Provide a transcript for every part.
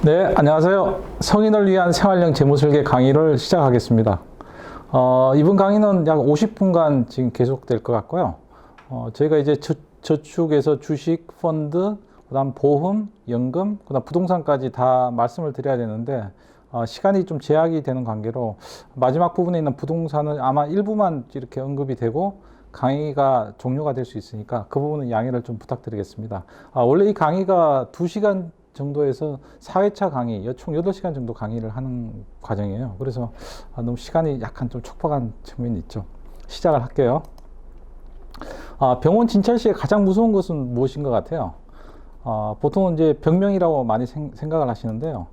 네, 안녕하세요. 성인을 위한 생활형 재무설계 강의를 시작하겠습니다. 이번 강의는 약 50분간 지금 계속될 것 같고요. 저희가 이제 저축에서 주식, 펀드, 그다음 보험, 연금, 그다음 부동산까지 다 말씀을 드려야 되는데 시간이 좀 제약이 되는 관계로 마지막 부분에 있는 부동산은 아마 일부만 이렇게 언급이 되고 강의가 종료가 될 수 있으니까 그 부분은 양해를 좀 부탁드리겠습니다. 원래 이 강의가 2시간 정도에서 4회차 강의, 총 8시간 정도 강의를 하는 과정이에요. 그래서 너무 시간이 약간 좀 촉박한 측면이 있죠. 시작을 할게요. 병원 진찰 시에 가장 무서운 것은 무엇인 것 같아요? 보통은 이제 병명이라고 많이 생각을 하시는데요.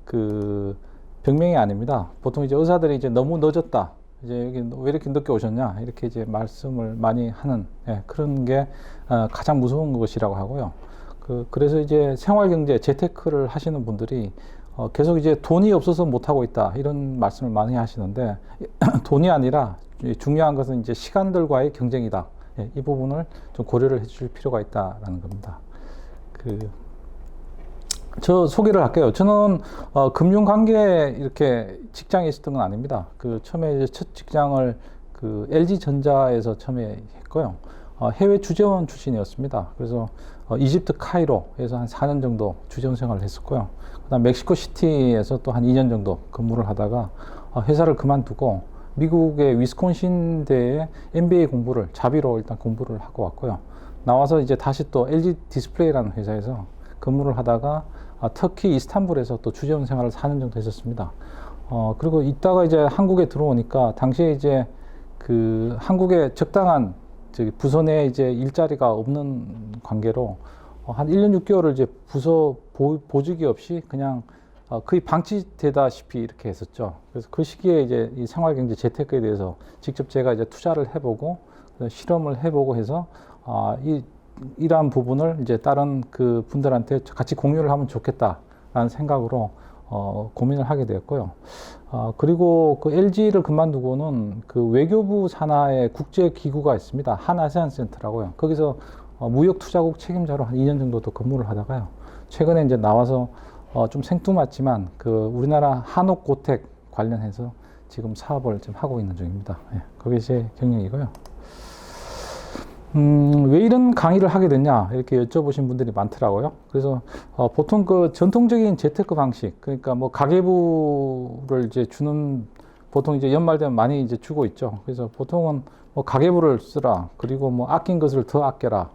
그 병명이 아닙니다. 보통 이제 의사들이 이제 너무 늦었다. 이제 여기 왜 이렇게 늦게 오셨냐? 이렇게 이제 말씀을 많이 하는 그런 게 가장 무서운 것이라고 하고요. 그래서 이제 생활경제, 재테크를 하시는 분들이 계속 이제 돈이 없어서 못하고 있다. 이런 말씀을 많이 하시는데, 돈이 아니라 중요한 것은 이제 시간들과의 경쟁이다. 이 부분을 좀 고려를 해 주실 필요가 있다라는 겁니다. 저 소개를 할게요. 저는 금융관계 이렇게 직장에 있었던 건 아닙니다. 처음에 이제 첫 직장을 LG전자에서 처음에 했고요. 해외 주재원 출신이었습니다. 그래서 이집트 카이로에서 한 4년 정도 주재원 생활을 했었고요. 그다음 멕시코 시티에서 또 한 2년 정도 근무를 하다가 회사를 그만두고 미국의 위스콘신대에 MBA 공부를 자비로 일단 공부를 하고 왔고요. 나와서 이제 다시 또 LG 디스플레이라는 회사에서 근무를 하다가 터키 이스탄불에서 또 주재원 생활을 4년 정도 했었습니다. 그리고 이따가 이제 한국에 들어오니까 당시에 이제 한국에 적당한 부서 내에 이제 일자리가 없는 관계로 한 1년 6개월을 이제 부서 보직이 없이 그냥 거의 방치되다시피 이렇게 했었죠. 그래서 그 시기에 이제 이 생활경제 재테크에 대해서 직접 제가 이제 투자를 해보고 실험을 해보고 해서 이러한 부분을 이제 다른 분들한테 같이 공유를 하면 좋겠다라는 생각으로 고민을 하게 되었고요. 그리고 LG를 그만두고는 외교부 산하의 국제기구가 있습니다. 한아세안센터라고요. 거기서 무역투자국 책임자로 한 2년 정도 더 근무를 하다가요. 최근에 이제 나와서 좀 생뚱맞지만 우리나라 한옥고택 관련해서 지금 사업을 좀 하고 있는 중입니다. 그게 제 경력이고요. 왜 이런 강의를 하게 됐냐 이렇게 여쭤보신 분들이 많더라고요. 그래서 보통 전통적인 재테크 방식, 그러니까 뭐 가계부를 이제 주는, 보통 이제 연말 되면 많이 이제 주고 있죠. 그래서 보통은 뭐 가계부를 쓰라, 그리고 뭐 아낀 것을 더 아껴라,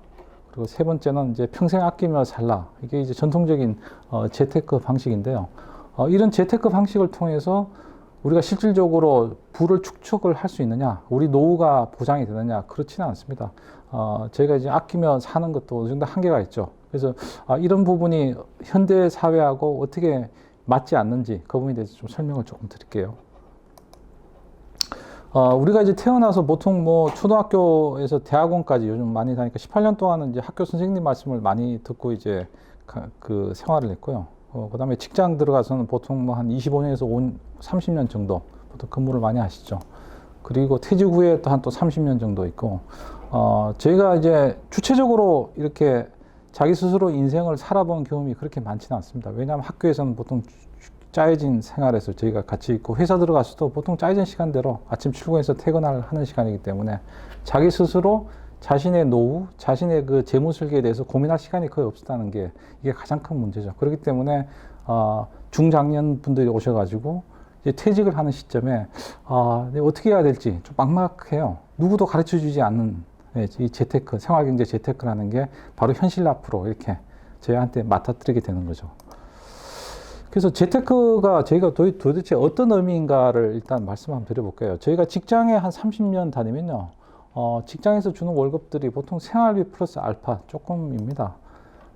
그리고 세 번째는 이제 평생 아끼며 살라. 이게 이제 전통적인 재테크 방식인데요. 이런 재테크 방식을 통해서 우리가 실질적으로 부를 축적을 할 수 있느냐, 우리 노후가 보장이 되느냐, 그렇지는 않습니다. 저희가 이제 아끼며 사는 것도 어느 정도 한계가 있죠. 그래서 이런 부분이 현대 사회하고 어떻게 맞지 않는지 그 부분에 대해서 좀 설명을 조금 드릴게요. 우리가 이제 태어나서 보통 뭐 초등학교에서 대학원까지 요즘 많이 다니까 18년 동안은 이제 학교 선생님 말씀을 많이 듣고 이제 생활을 했고요. 그 다음에 직장 들어가서는 보통 뭐 한 25년에서 30년 정도 보통 근무를 많이 하시죠. 그리고 퇴직 후에 또 한 30년 정도 있고, 저희가 이제 주체적으로 이렇게 자기 스스로 인생을 살아본 경험이 그렇게 많지는 않습니다. 왜냐하면 학교에서는 보통 짜여진 생활에서 저희가 같이 있고, 회사 들어가서도 보통 짜여진 시간대로 아침 출근해서 퇴근을 하는 시간이기 때문에 자기 스스로 자신의 노후, 자신의 재무 설계에 대해서 고민할 시간이 거의 없었다는 게 이게 가장 큰 문제죠. 그렇기 때문에 중장년 분들이 오셔가지고 이제 퇴직을 하는 시점에 어떻게 해야 될지 좀 막막해요. 누구도 가르쳐 주지 않는 이 재테크, 생활경제 재테크라는 게 바로 현실 앞으로 이렇게 저희한테 맡아드리게 되는 거죠. 그래서 재테크가 저희가 도대체 어떤 의미인가를 일단 말씀 한번 드려볼게요. 저희가 직장에 한 30년 다니면요, 직장에서 주는 월급들이 보통 생활비 플러스 알파 조금입니다.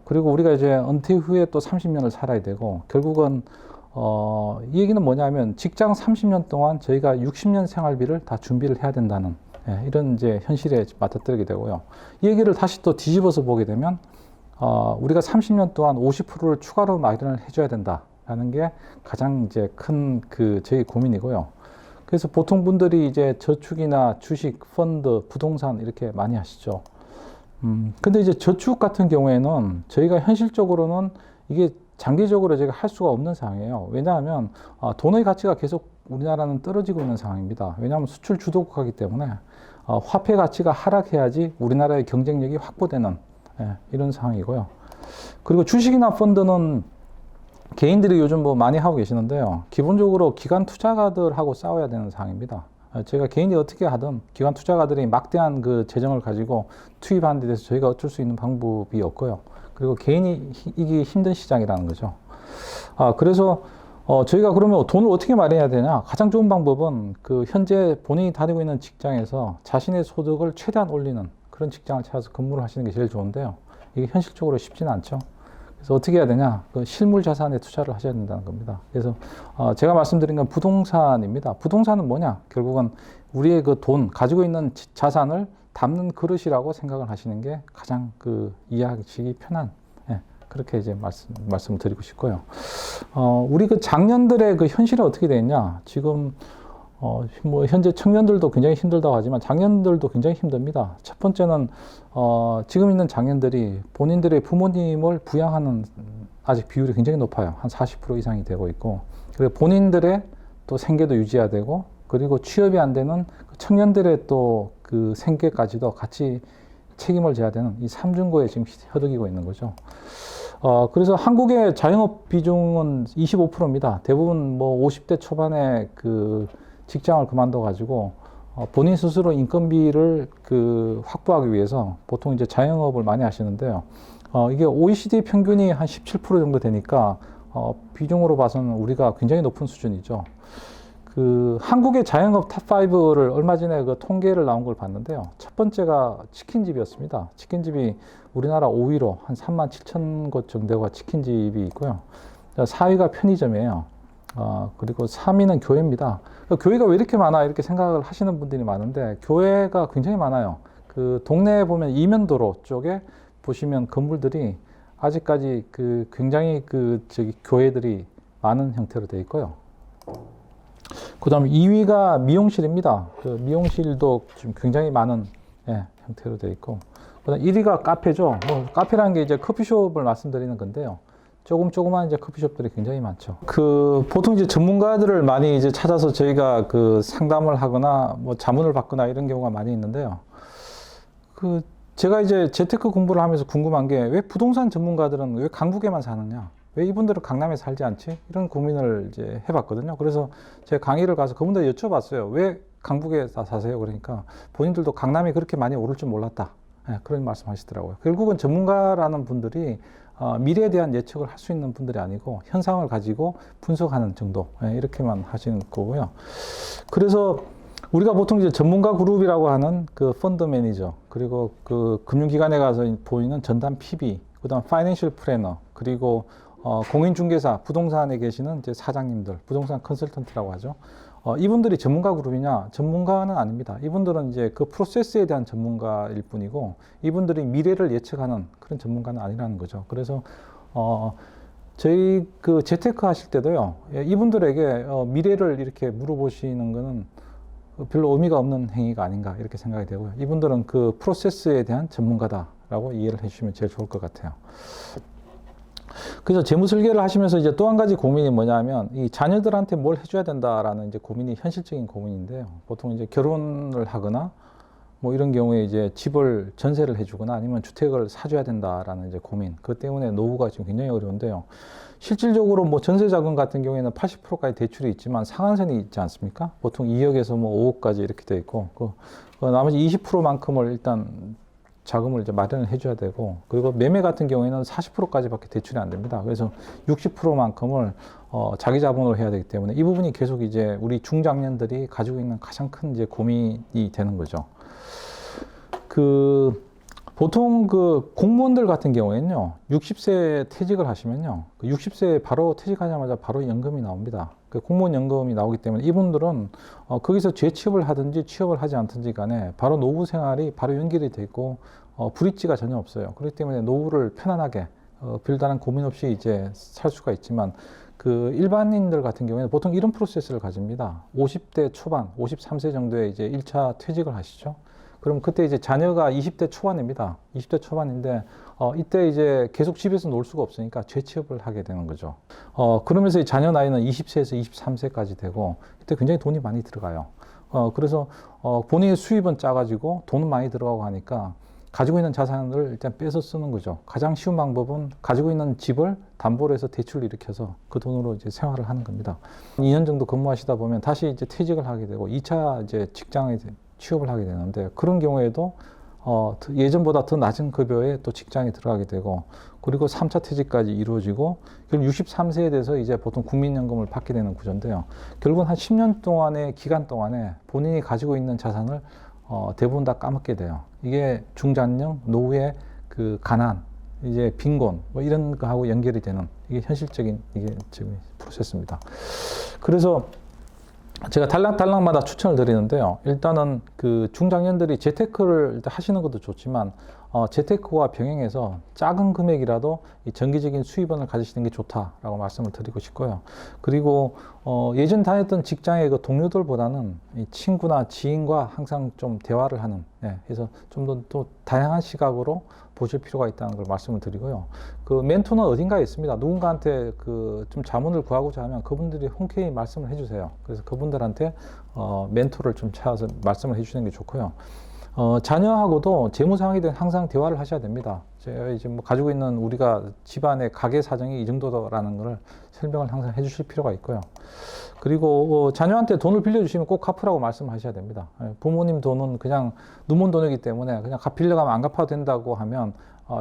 그리고 우리가 이제 은퇴 후에 또 30년을 살아야 되고, 결국은 이 얘기는 뭐냐면 직장 30년 동안 저희가 60년 생활비를 다 준비를 해야 된다는 이런 이제 현실에 맞닥뜨리게 되고요. 이 얘기를 다시 또 뒤집어서 보게 되면 우리가 30년 동안 50%를 추가로 마련을 해줘야 된다라는 게 가장 이제 큰 저희 고민이고요. 그래서 보통 분들이 이제 저축이나 주식, 펀드, 부동산 이렇게 많이 하시죠. 근데 이제 저축 같은 경우에는 저희가 현실적으로는 이게 장기적으로 제가 할 수가 없는 상황이에요. 왜냐하면 돈의 가치가 계속 우리나라는 떨어지고 있는 상황입니다. 왜냐하면 수출 주도국이기 때문에 화폐 가치가 하락해야지 우리나라의 경쟁력이 확보되는 이런 상황이고요. 그리고 주식이나 펀드는 개인들이 요즘 뭐 많이 하고 계시는데요. 기본적으로 기관 투자가들하고 싸워야 되는 상황입니다. 제가 개인이 어떻게 하든 기관 투자가들이 막대한 그 재정을 가지고 투입하는 데 대해서 저희가 어쩔 수 있는 방법이 없고요. 그리고 개인이 이기 힘든 시장이라는 거죠. 그래서 저희가 그러면 돈을 어떻게 마련해야 되냐? 가장 좋은 방법은 그 현재 본인이 다니고 있는 직장에서 자신의 소득을 최대한 올리는 그런 직장을 찾아서 근무를 하시는 게 제일 좋은데요. 이게 현실적으로 쉽지는 않죠. 그래서 어떻게 해야 되냐? 그 실물 자산에 투자를 하셔야 된다는 겁니다. 그래서 제가 말씀드린 건 부동산입니다. 부동산은 뭐냐? 결국은 우리의 그 돈, 가지고 있는 자산을 담는 그릇이라고 생각을 하시는 게 가장 그 이해하기 편한, 그렇게 이제 말씀을 드리고 싶고요. 우리 그 장년들의 그 현실이 어떻게 되냐? 지금 뭐 현재 청년들도 굉장히 힘들다고 하지만 장년들도 굉장히 힘듭니다. 첫 번째는 지금 있는 장년들이 본인들의 부모님을 부양하는 아직 비율이 굉장히 높아요. 한 40% 이상이 되고 있고, 그리고 본인들의 또 생계도 유지해야 되고, 그리고 취업이 안 되는 청년들의 또 그 생계까지도 같이 책임을 져야 되는 이 삼중고에 지금 허덕이고 있는 거죠. 그래서 한국의 자영업 비중은 25%입니다. 대부분 뭐 50대 초반에 그 직장을 그만둬 가지고 본인 스스로 인건비를 그 확보하기 위해서 보통 이제 자영업을 많이 하시는데요. 이게 OECD 평균이 한 17% 정도 되니까 비중으로 봐서는 우리가 굉장히 높은 수준이죠. 그 한국의 자영업 탑5를 얼마 전에 그 통계를 나온 걸 봤는데요. 첫 번째가 치킨집이었습니다. 치킨집이 우리나라 5위로 한 3만 7천 곳 정도가 치킨집이 있고요. 4위가 편의점이에요. 그리고 3위는 교회입니다. 교회가 왜 이렇게 많아? 이렇게 생각을 하시는 분들이 많은데, 교회가 굉장히 많아요. 그 동네에 보면 이면도로 쪽에 보시면 건물들이 아직까지 그 굉장히 그 교회들이 많은 형태로 되어 있고요. 그 다음에 2위가 미용실입니다. 그 미용실도 지금 굉장히 많은 형태로 되어 있고, 그 다음 1위가 카페죠. 뭐 카페라는 게 이제 커피숍을 말씀드리는 건데요. 조그만 이제 커피숍들이 굉장히 많죠. 그 보통 이제 전문가들을 많이 이제 찾아서 저희가 그 상담을 하거나 뭐 자문을 받거나 이런 경우가 많이 있는데요. 그 제가 이제 재테크 공부를 하면서 궁금한 게, 왜 부동산 전문가들은 왜 강북에만 사느냐? 왜 이분들은 강남에 살지 않지? 이런 고민을 이제 해봤거든요. 그래서 제가 강의를 가서 그분들 여쭤봤어요. 왜 강북에 사세요? 그러니까 본인들도 강남이 그렇게 많이 오를 줄 몰랐다. 그런 말씀 하시더라고요. 결국은 전문가라는 분들이 미래에 대한 예측을 할 수 있는 분들이 아니고 현상을 가지고 분석하는 정도, 이렇게만 하시는 거고요. 그래서 우리가 보통 이제 전문가 그룹이라고 하는 그 펀드 매니저, 그리고 그 금융기관에 가서 보이는 전담 PB, 그 다음 파이낸셜 플래너, 그리고 공인중개사, 부동산에 계시는 이제 사장님들, 부동산 컨설턴트라고 하죠. 이분들이 전문가 그룹이냐? 전문가는 아닙니다. 이분들은 이제 그 프로세스에 대한 전문가일 뿐이고, 이분들이 미래를 예측하는 그런 전문가는 아니라는 거죠. 그래서 저희 그 재테크 하실 때도요, 이분들에게 미래를 이렇게 물어보시는 거는 별로 의미가 없는 행위가 아닌가 이렇게 생각이 되고요. 이분들은 그 프로세스에 대한 전문가다라고 이해를 해주시면 제일 좋을 것 같아요. 그래서 재무 설계를 하시면서 이제 또 한 가지 고민이 뭐냐면, 이 자녀들한테 뭘 해줘야 된다라는 이제 고민이 현실적인 고민인데요. 보통 이제 결혼을 하거나 뭐 이런 경우에 이제 집을 전세를 해주거나 아니면 주택을 사줘야 된다라는 이제 고민. 그것 때문에 노후가 지금 굉장히 어려운데요. 실질적으로 뭐 전세 자금 같은 경우에는 80%까지 대출이 있지만 상한선이 있지 않습니까? 보통 2억에서 뭐 5억까지 이렇게 돼 있고, 그 나머지 20%만큼을 일단 자금을 이제 마련을 해줘야 되고, 그리고 매매 같은 경우에는 40%까지밖에 대출이 안 됩니다. 그래서 60%만큼을 자기 자본으로 해야 되기 때문에 이 부분이 계속 이제 우리 중장년들이 가지고 있는 가장 큰 이제 고민이 되는 거죠. 보통 그 공무원들 같은 경우에는요, 60세 퇴직을 하시면요, 60세에 바로 퇴직하자마자 바로 연금이 나옵니다. 그 공무원 연금이 나오기 때문에 이분들은 거기서 재취업을 하든지 취업을 하지 않든지 간에 바로 노후 생활이 바로 연결이 돼 있고 불이치가 전혀 없어요. 그렇기 때문에 노후를 편안하게 별다른 고민 없이 이제 살 수가 있지만, 그 일반인들 같은 경우에는 보통 이런 프로세스를 가집니다. 50대 초반, 53세 정도에 이제 1차 퇴직을 하시죠. 그럼 그때 이제 자녀가 20대 초반입니다. 20대 초반인데 이때 이제 계속 집에서 놀 수가 없으니까 재취업을 하게 되는 거죠. 그러면서 이 자녀 나이는 20세에서 23세까지 되고 이때 굉장히 돈이 많이 들어가요. 그래서 본인의 수입은 작아지고 돈은 많이 들어가고 하니까 가지고 있는 자산을 일단 빼서 쓰는 거죠. 가장 쉬운 방법은 가지고 있는 집을 담보로 해서 대출을 일으켜서 그 돈으로 이제 생활을 하는 겁니다. 2년 정도 근무하시다 보면 다시 이제 퇴직을 하게 되고 2차 이제 직장에 취업을 하게 되는데 그런 경우에도 예전보다 더 낮은 급여에 또 직장에 들어가게 되고 그리고 3차 퇴직까지 이루어지고 결국 63세에 돼서 이제 보통 국민연금을 받게 되는 구조인데요. 결국은 한 10년 동안의 기간 동안에 본인이 가지고 있는 자산을 대부분 다 까먹게 돼요. 이게 중장년, 노후의 그 가난, 이제 빈곤, 뭐 이런 거하고 연결이 되는 이게 현실적인 이게 지금 프로세스입니다. 그래서 제가 달락달락마다 추천을 드리는데요. 일단은 그 중장년들이 재테크를 일단 하시는 것도 좋지만 재테크와 병행해서 작은 금액이라도 이 정기적인 수입원을 가지시는 게 좋다라고 말씀을 드리고 싶고요. 그리고 예전 다녔던 직장의 그 동료들보다는 이 친구나 지인과 항상 좀 대화를 하는, 그래서 좀 더 또 다양한 시각으로 보실 필요가 있다는 걸 말씀을 드리고요. 그 멘토는 어딘가에 있습니다. 누군가한테 그 좀 자문을 구하고자 하면 그분들이 흔쾌히 말씀을 해주세요. 그래서 그분들한테 멘토를 좀 찾아서 말씀을 해주시는 게 좋고요. 자녀하고도 재무 상황에 대해 항상 대화를 하셔야 됩니다. 제가 이제 뭐 가지고 있는 우리가 집안의 가계 사정이 이 정도라는 걸 설명을 항상 해주실 필요가 있고요. 그리고 자녀한테 돈을 빌려주시면 꼭 갚으라고 말씀하셔야 됩니다. 부모님 돈은 그냥 눈먼 돈이기 때문에 그냥 빌려가면 안 갚아도 된다고 하면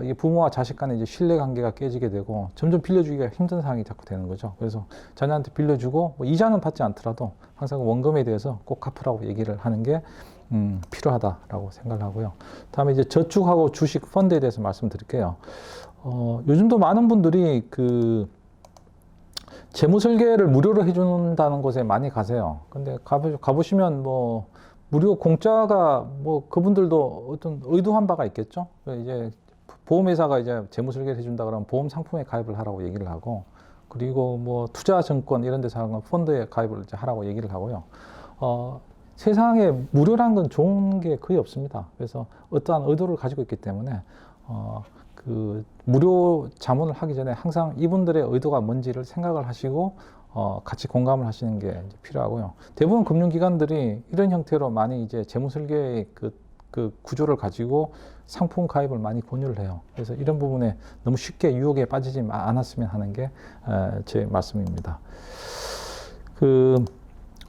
이게 부모와 자식 간의 이제 신뢰 관계가 깨지게 되고 점점 빌려주기가 힘든 상황이 자꾸 되는 거죠. 그래서 자녀한테 빌려주고 뭐 이자는 받지 않더라도 항상 원금에 대해서 꼭 갚으라고 얘기를 하는 게 필요하다라고 생각을 하고요. 다음에 이제 저축하고 주식 펀드에 대해서 말씀드릴게요. 요즘도 많은 분들이 그 재무 설계를 무료로 해준다는 곳에 많이 가세요. 근데 가보시면 뭐 무료 공짜가 뭐 그분들도 어떤 의도한 바가 있겠죠. 이제 보험회사가 이제 재무 설계를 해준다 그러면 보험 상품에 가입을 하라고 얘기를 하고 그리고 뭐 투자 증권 이런 데서 하는 펀드에 가입을 이제 하라고 얘기를 하고요. 세상에 무료란 건 좋은 게 거의 없습니다. 그래서 어떠한 의도를 가지고 있기 때문에 그 무료 자문을 하기 전에 항상 이분들의 의도가 뭔지를 생각을 하시고 같이 공감을 하시는 게 이제 필요하고요. 대부분 금융기관들이 이런 형태로 많이 이제 재무 설계의 그 구조를 가지고 상품 가입을 많이 권유를 해요. 그래서 이런 부분에 너무 쉽게 유혹에 빠지지 않았으면 하는 게 제 말씀입니다.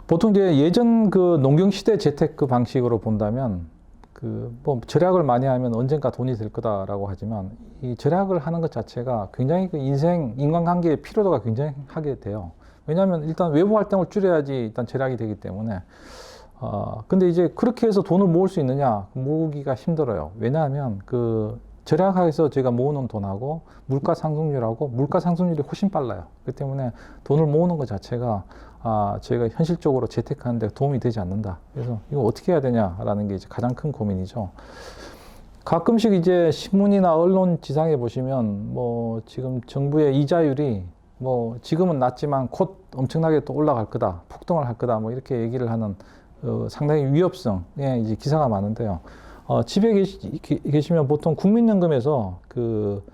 보통 이제 예전 그 농경시대 재테크 방식으로 본다면 뭐 절약을 많이 하면 언젠가 돈이 될 거다라고 하지만 이 절약을 하는 것 자체가 굉장히 그 인간관계의 피로도가 굉장히 하게 돼요. 왜냐하면 일단 외부 활동을 줄여야지 일단 절약이 되기 때문에 근데 이제 그렇게 해서 돈을 모을 수 있느냐? 모으기가 힘들어요. 왜냐하면 절약해서 제가 모으는 돈하고 물가 상승률이 훨씬 빨라요. 그렇기 때문에 돈을 모으는 것 자체가 저희가 현실적으로 재테크하는데 도움이 되지 않는다. 그래서 이거 어떻게 해야 되냐라는 게 이제 가장 큰 고민이죠. 가끔씩 이제 신문이나 언론 지상에 보시면 뭐 지금 정부의 이자율이 뭐 지금은 낮지만 곧 엄청나게 또 올라갈 거다, 폭등을 할 거다, 뭐 이렇게 얘기를 하는 상당히 위협성의 이제 기사가 많은데요. 집에 계시면 보통 국민연금에서 그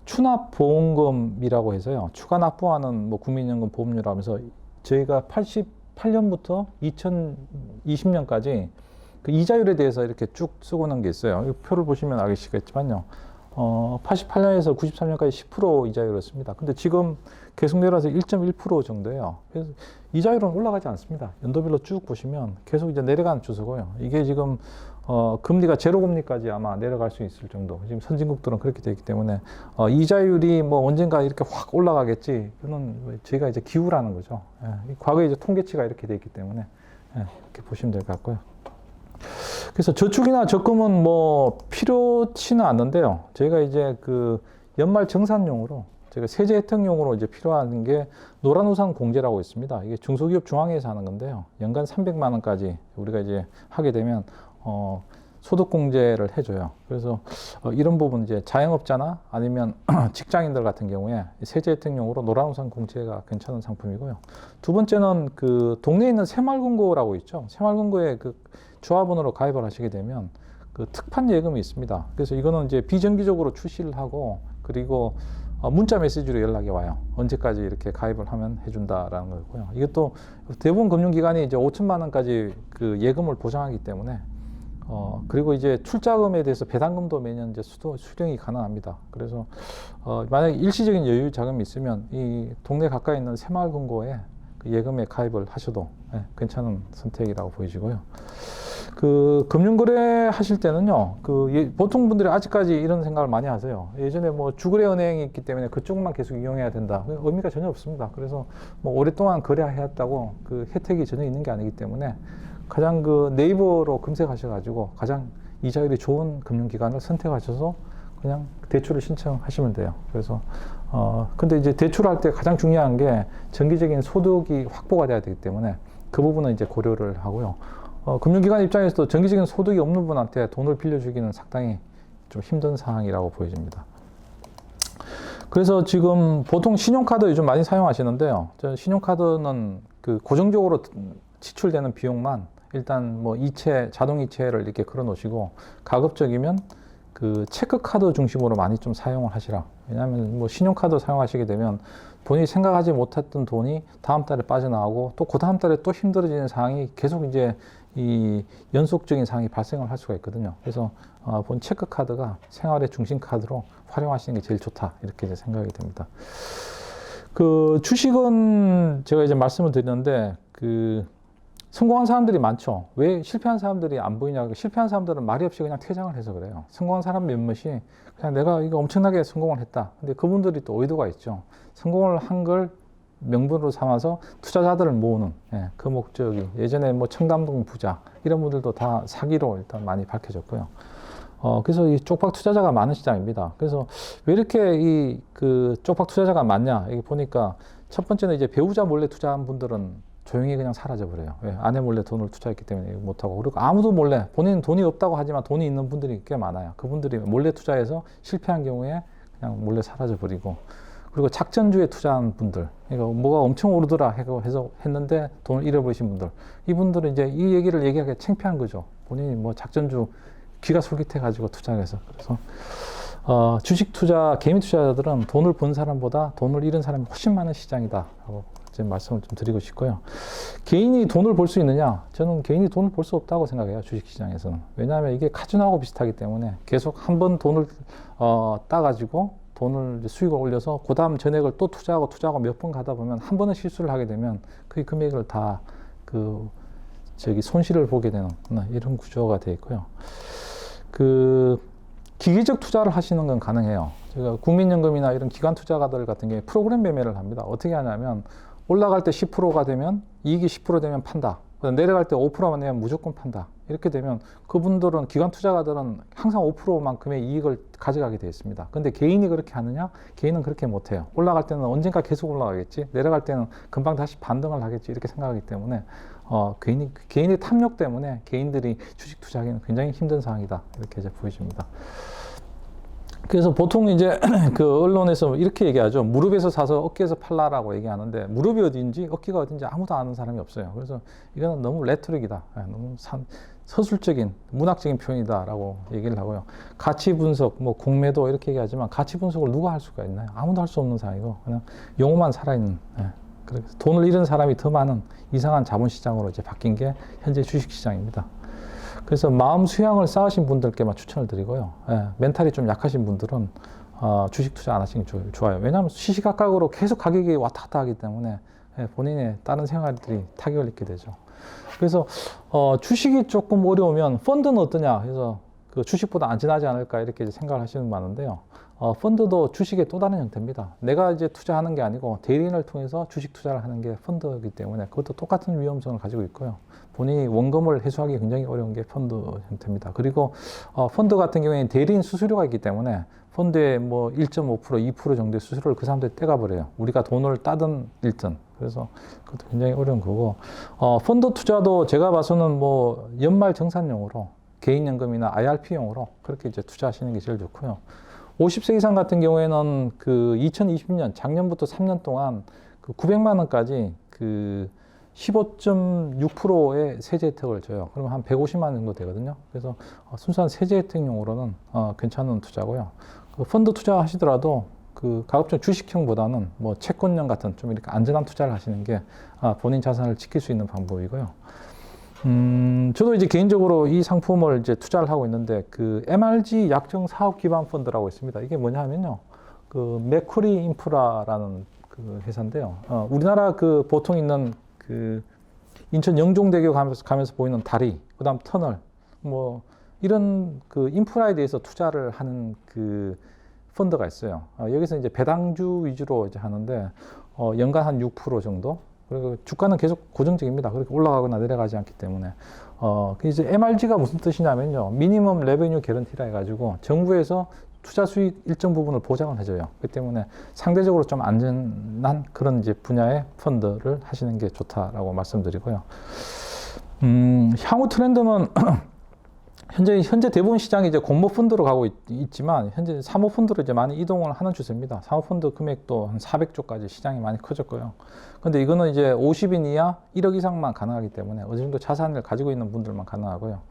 추납보험금이라고 해서요. 추가 납부하는 뭐 국민연금 보험료를 하면서 저희가 88년부터 2020년까지 그 이자율에 대해서 이렇게 쭉 쓰고 있는 게 있어요. 이 표를 보시면 아시겠지만요. 88년에서 93년까지 10% 이자율이었습니다. 근데 지금 계속 내려서 1.1% 정도예요. 그래서 이자율은 올라가지 않습니다. 연도별로 쭉 보시면 계속 이제 내려가는 추세고요. 이게 지금 금리가 제로 금리까지 아마 내려갈 수 있을 정도. 지금 선진국들은 그렇게 되어 있기 때문에 이자율이 뭐 언젠가 이렇게 확 올라가겠지. 이거는 저희가 이제 기우라는 거죠. 과거에 이제 통계치가 이렇게 되어 있기 때문에 이렇게 보시면 될 것 같고요. 그래서 저축이나 적금은 뭐 필요치는 않는데요. 저희가 이제 그 연말 정산용으로 제가 세제 혜택용으로 이제 필요한 게 노란우산 공제라고 있습니다. 이게 중소기업 중앙회에서 하는 건데요. 연간 300만 원까지 우리가 이제 하게 되면 소득 공제를 해줘요. 그래서 이런 부분 이제 자영업자나 아니면 직장인들 같은 경우에 세제 혜택용으로 노란우산 공제가 괜찮은 상품이고요. 두 번째는 그 동네에 있는 새마을금고라고 있죠. 새마을금고에 그 조합원으로 가입을 하시게 되면 그 특판 예금이 있습니다. 그래서 이거는 이제 비정기적으로 출시를 하고 그리고 문자 메시지로 연락이 와요. 언제까지 이렇게 가입을 하면 해준다라는 거고요. 이것도 대부분 금융기관이 이제 5천만 원까지 그 예금을 보장하기 때문에 그리고 이제 출자금에 대해서 배당금도 매년 이제 수령이 가능합니다. 그래서 만약에 일시적인 여유 자금이 있으면 이 동네 가까이 있는 새마을금고에 그 예금에 가입을 하셔도 괜찮은 선택이라고 보이시고요. 그 금융거래 하실 때는요, 보통 분들이 아직까지 이런 생각을 많이 하세요. 예전에 뭐 주거래 은행이 있기 때문에 그쪽만 계속 이용해야 된다. 의미가 전혀 없습니다. 그래서 뭐 오랫동안 거래해왔다고 그 혜택이 전혀 있는 게 아니기 때문에 가장 그 네이버로 검색하셔가지고 가장 이자율이 좋은 금융기관을 선택하셔서 그냥 대출을 신청하시면 돼요. 그래서 근데 이제 대출할 때 가장 중요한 게 정기적인 소득이 확보가 돼야 되기 때문에 그 부분은 이제 고려를 하고요. 금융기관 입장에서도 정기적인 소득이 없는 분한테 돈을 빌려주기는 상당히 좀 힘든 상황이라고 보여집니다. 그래서 지금 보통 신용카드 요즘 많이 사용하시는데요. 저 신용카드는 그 고정적으로 지출되는 비용만 일단 뭐 자동 이체를 이렇게 걸어 놓으시고 가급적이면 그 체크카드 중심으로 많이 좀 사용을 하시라. 왜냐하면 뭐 신용카드 사용하시게 되면 본인이 생각하지 못했던 돈이 다음 달에 빠져나오고 또 그 다음 달에 또 힘들어지는 상황이 계속 이제 이 연속적인 상황이 발생을 할 수가 있거든요. 그래서 본 체크카드가 생활의 중심 카드로 활용하시는 게 제일 좋다. 이렇게 이제 생각이 됩니다. 그 주식은 제가 이제 말씀을 드렸는데 그 성공한 사람들이 많죠. 왜 실패한 사람들이 안 보이냐? 실패한 사람들은 말이 없이 그냥 퇴장을 해서 그래요. 성공한 사람 몇몇이 그냥 내가 이거 엄청나게 성공을 했다. 근데 그분들이 또 의도가 있죠. 성공을 한 걸 명분으로 삼아서 투자자들을 모으는 그 목적이 예전에 뭐 청담동 부자 이런 분들도 다 사기로 일단 많이 밝혀졌고요. 그래서 이 쪽박 투자자가 많은 시장입니다. 그래서 왜 이렇게 그 쪽박 투자자가 많냐? 여기 보니까 첫 번째는 이제 배우자 몰래 투자한 분들은 조용히 그냥 사라져 버려요. 왜? 아내 몰래 돈을 투자했기 때문에 못하고. 그리고 아무도 몰래, 본인은 돈이 없다고 하지만 돈이 있는 분들이 꽤 많아요. 그분들이 몰래 투자해서 실패한 경우에 그냥 몰래 사라져 버리고. 그리고 작전주에 투자한 분들, 그러니까 뭐가 엄청 오르더라 해서 했는데 돈을 잃어버리신 분들. 이분들은 이제 이 얘기를 얘기하기가 창피한 거죠. 본인이 뭐 작전주 귀가 솔깃해가지고 투자해서. 그래서 주식 투자, 개인 투자자들은 돈을 번 사람보다 돈을 잃은 사람이 훨씬 많은 시장이다. 라고 지금 말씀을 좀 드리고 싶고요. 개인이 돈을 벌 수 있느냐? 저는 개인이 돈을 벌 수 없다고 생각해요. 주식시장에서는. 왜냐하면 이게 카지노하고 비슷하기 때문에 계속 한 번 돈을 따가지고 돈을 이제 수익을 올려서 그 다음 전액을 또 투자하고 몇 번 가다 보면 한 번은 실수를 하게 되면 그 금액을 다 손실을 보게 되는 이런 구조가 되어 있고요. 기계적 투자를 하시는 건 가능해요. 제가 국민연금이나 이런 기관 투자가들 같은 경우에 프로그램 매매를 합니다. 어떻게 하냐면 올라갈 때 10%가 되면 이익이 10% 되면 판다. 내려갈 때 5%만 내면 무조건 판다. 이렇게 되면 그분들은 기관 투자가들은 항상 5%만큼의 이익을 가져가게 되어 있습니다. 근데 개인이 그렇게 하느냐? 개인은 그렇게 못해요. 올라갈 때는 언젠가 계속 올라가겠지. 내려갈 때는 금방 다시 반등을 하겠지. 이렇게 생각하기 때문에 개인의 탐욕 때문에 개인들이 주식 투자하기는 굉장히 힘든 상황이다. 이렇게 이제 보여집니다. 그래서 보통 이제 그 언론에서 이렇게 얘기하죠. 무릎에서 사서 어깨에서 팔라라고 얘기하는데 무릎이 어딘지 어깨가 어딘지 아무도 아는 사람이 없어요. 그래서 이거는 너무 레토릭이다. 너무 서술적인 문학적인 표현이다라고 얘기를 하고요. 가치 분석, 뭐 공매도 이렇게 얘기하지만 가치 분석을 누가 할 수가 있나요? 아무도 할 수 없는 상황이고 그냥 용어만 살아있는. 그래서 돈을 잃은 사람이 더 많은 이상한 자본시장으로 이제 바뀐 게 현재 주식시장입니다. 그래서 마음 수양을 쌓으신 분들께만 추천을 드리고요. 멘탈이 좀 약하신 분들은 주식 투자 안 하시는 게 좋아요. 왜냐하면 시시각각으로 계속 가격이 왔다 갔다 하기 때문에 본인의 다른 생활들이 타격을 입게 되죠. 그래서 주식이 조금 어려우면 펀드는 어떠냐 해서 그 주식보다 안전하지 않을까 이렇게 생각을 하시는 분 많은데요. 펀드도 주식의 또 다른 형태입니다. 내가 이제 투자하는 게 아니고 대리인을 통해서 주식 투자를 하는 게 펀드이기 때문에 그것도 똑같은 위험성을 가지고 있고요. 본인이 원금을 회수하기 굉장히 어려운 게 펀드 형태입니다. 그리고 펀드 같은 경우에는 대리인 수수료가 있기 때문에 펀드에 뭐 1.5%, 2% 정도의 수수료를 그 사람들이 떼가버려요. 우리가 돈을 따든 잃든. 그래서 그것도 굉장히 어려운 거고 펀드 투자도 제가 봐서는 뭐 연말 정산용으로 개인연금이나 IRP용으로 그렇게 이제 투자하시는 게 제일 좋고요. 50세 이상 같은 경우에는 그 2020년 작년부터 3년 동안 그 900만 원까지 그 15.6%의 세제 혜택을 줘요. 그러면 한 150만 원 정도 되거든요. 그래서 순수한 세제 혜택용으로는 괜찮은 투자고요. 그 펀드 투자하시더라도 그 가급적 주식형보다는 뭐 채권형 같은 좀 이렇게 안전한 투자를 하시는 게 본인 자산을 지킬 수 있는 방법이고요. 저도 이제 개인적으로 이 상품을 이제 투자를 하고 있는데 그 MRG 약정 사업 기반 펀드라고 있습니다. 이게 뭐냐면요. 그 맥쿼리 인프라라는 그 회사인데요. 우리나라 그 보통 있는 그 인천 영종대교 가면서 보이는 다리, 그다음 터널, 뭐 이런 그 인프라에 대해서 투자를 하는 그 펀드가 있어요. 여기서 이제 배당주 위주로 이제 하는데 연간 한 6% 정도. 그리고 주가는 계속 고정적입니다. 그렇게 올라가거나 내려가지 않기 때문에. 이제 MRG가 무슨 뜻이냐면요. 미니멈 레베뉴 개런티라 해가지고 정부에서 투자 수익 일정 부분을 보장을 해줘요. 그렇기 때문에 상대적으로 좀 안전한 그런 이제 분야의 펀드를 하시는 게 좋다라고 말씀드리고요. 향후 트렌드는 현재 대부분 시장이 이제 공모펀드로 가고 있지만 현재 사모펀드로 이제 많이 이동을 하는 추세입니다. 사모펀드 금액도 한 400조까지 시장이 많이 커졌고요. 근데 이거는 이제 50인 이하 1억 이상만 가능하기 때문에 어느 정도 자산을 가지고 있는 분들만 가능하고요.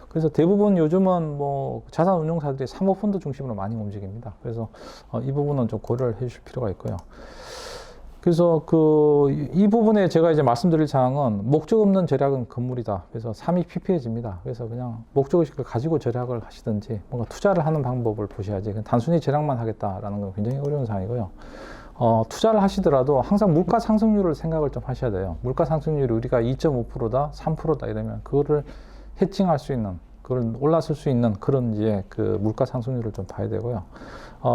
그래서 대부분 요즘은 뭐 자산 운용사들이 사모펀드 중심으로 많이 움직입니다. 그래서 이 부분은 좀 고려를 해 주실 필요가 있고요. 그래서 이 부분에 제가 이제 말씀드릴 사항은 목적 없는 절약은 금물이다. 그래서 삶이 피폐해집니다. 그래서 그냥 목적의식을 가지고 절약을 하시든지 뭔가 투자를 하는 방법을 보셔야지 그냥 단순히 절약만 하겠다라는 건 굉장히 어려운 상황이고요. 투자를 하시더라도 항상 물가 상승률을 생각을 좀 하셔야 돼요. 물가 상승률이 우리가 2.5%다, 3%다 이러면 그거를 해칭할 수 있는, 그걸 올라설 수 있는 그런 이제 그 물가 상승률을 좀 봐야 되고요.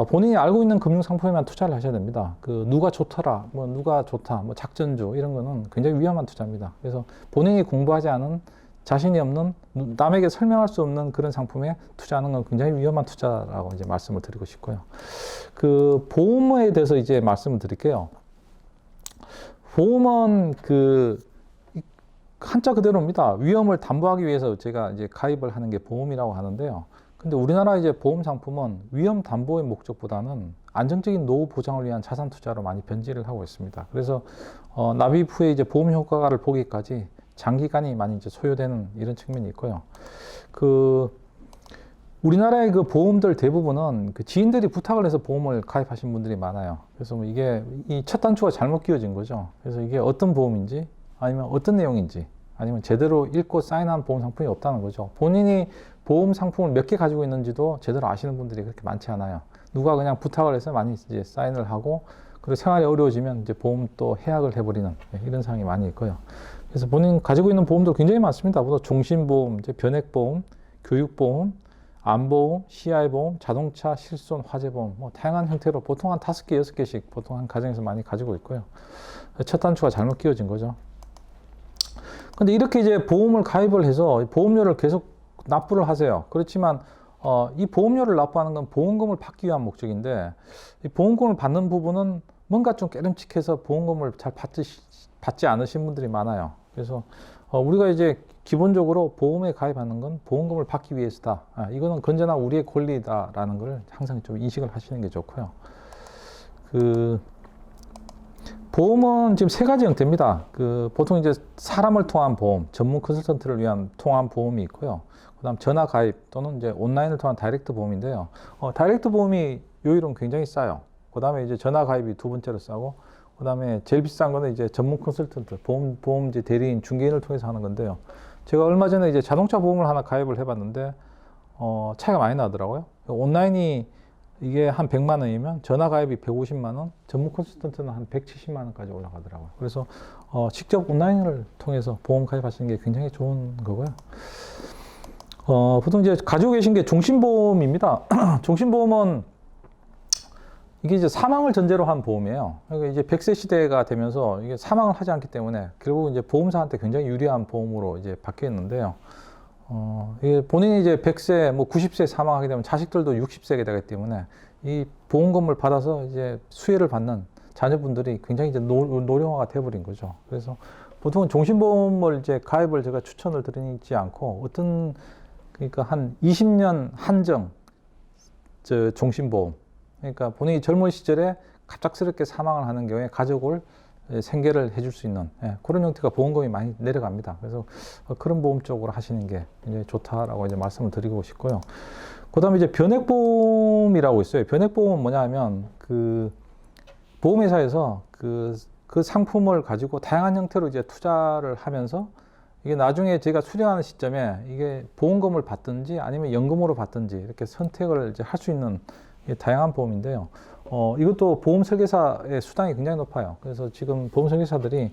본인이 알고 있는 금융 상품에만 투자를 하셔야 됩니다. 그 누가 좋더라, 뭐 누가 좋다, 뭐 작전주 이런 거는 굉장히 위험한 투자입니다. 그래서 본인이 공부하지 않은 자신이 없는 남에게 설명할 수 없는 그런 상품에 투자하는 건 굉장히 위험한 투자라고 이제 말씀을 드리고 싶고요. 그 보험에 대해서 이제 말씀을 드릴게요. 보험은 그 한자 그대로입니다. 위험을 담보하기 위해서 제가 이제 가입을 하는 게 보험이라고 하는데요. 근데 우리나라 이제 보험 상품은 위험 담보의 목적보다는 안정적인 노후 보장을 위한 자산 투자로 많이 변질을 하고 있습니다. 그래서 납입 후에 이제 보험 효과를 보기까지 장기간이 많이 이제 소요되는 이런 측면이 있고요. 우리나라의 그 보험들 대부분은 그 지인들이 부탁을 해서 보험을 가입하신 분들이 많아요. 그래서 뭐 이게 이 첫 단추가 잘못 끼워진 거죠. 그래서 이게 어떤 보험인지 아니면 어떤 내용인지 아니면 제대로 읽고 사인한 보험 상품이 없다는 거죠. 본인이 보험 상품을 몇 개 가지고 있는지도 제대로 아시는 분들이 그렇게 많지 않아요. 누가 그냥 부탁을 해서 많이 이제 사인을 하고 그리고 생활이 어려워지면 이제 보험 또 해약을 해버리는 이런 상황이 많이 있고요. 그래서 본인 가지고 있는 보험도 굉장히 많습니다. 보통 종신보험, 이제 변액보험, 교육보험, 안보험, CI보험, 자동차, 실손, 화재보험, 뭐 다양한 형태로 보통 한 5개, 6개씩 보통 한 가정에서 많이 가지고 있고요. 첫 단추가 잘못 끼워진 거죠. 근데 이렇게 이제 보험을 가입을 해서 보험료를 계속 납부를 하세요. 그렇지만 이 보험료를 납부하는 건 보험금을 받기 위한 목적인데 이 보험금을 받는 부분은 뭔가 좀 깨름칙해서 보험금을 잘 받지 않으신 분들이 많아요. 그래서 우리가 이제 기본적으로 보험에 가입하는 건 보험금을 받기 위해서다. 이거는 건전한 우리의 권리다라는 걸 항상 좀 인식을 하시는 게 좋고요. 보험은 지금 3가지 형태입니다. 보통 이제 사람을 통한 보험, 전문 컨설턴트를 위한 통한 보험이 있고요. 그다음 전화 가입 또는 이제 온라인을 통한 다이렉트 보험인데요. 다이렉트 보험이 요율은 굉장히 싸요. 그다음에 이제 전화 가입이 2번째로 싸고, 그다음에 제일 비싼 거는 이제 전문 컨설턴트, 보험 이제 대리인, 중개인을 통해서 하는 건데요. 제가 얼마 전에 이제 자동차 보험을 하나 가입을 해봤는데 차이가 많이 나더라고요. 온라인이 이게 한 100만 원이면 전화 가입이 150만 원, 전문 컨설턴트는 한 170만 원까지 올라가더라고요. 그래서 직접 온라인을 통해서 보험 가입하시는 게 굉장히 좋은 거고요. 보통 이제 가지고 계신 게 종신보험입니다. 종신보험은 이게 이제 사망을 전제로 한 보험이에요. 그러니까 이제 100세 시대가 되면서 이게 사망을 하지 않기 때문에 결국 이제 보험사한테 굉장히 유리한 보험으로 이제 바뀌었는데요. 이게 본인이 이제 100세, 뭐 90세 사망하게 되면 자식들도 60세가 되기 때문에 이 보험금을 받아서 이제 수혜를 받는 자녀분들이 굉장히 이제 노령화가 돼버린 거죠. 그래서 보통은 종신보험을 이제 가입을 제가 추천을 드리지 않고 그러니까 한 20년 한정 종신보험. 그러니까 본인이 젊은 시절에 갑작스럽게 사망을 하는 경우에 가족을 생계를 해줄 수 있는 그런 형태가 보험금이 많이 내려갑니다. 그래서 그런 보험 쪽으로 하시는 게 굉장히 좋다라고 이제 말씀을 드리고 싶고요. 그다음에 이제 변액보험이라고 있어요. 변액보험은 뭐냐면 그 보험회사에서 그 상품을 가지고 다양한 형태로 이제 투자를 하면서 이게 나중에 제가 수령하는 시점에 이게 보험금을 받든지 아니면 연금으로 받든지 이렇게 선택을 이제 할 수 있는 다양한 보험인데요. 이것도 보험 설계사의 수당이 굉장히 높아요. 그래서 지금 보험 설계사들이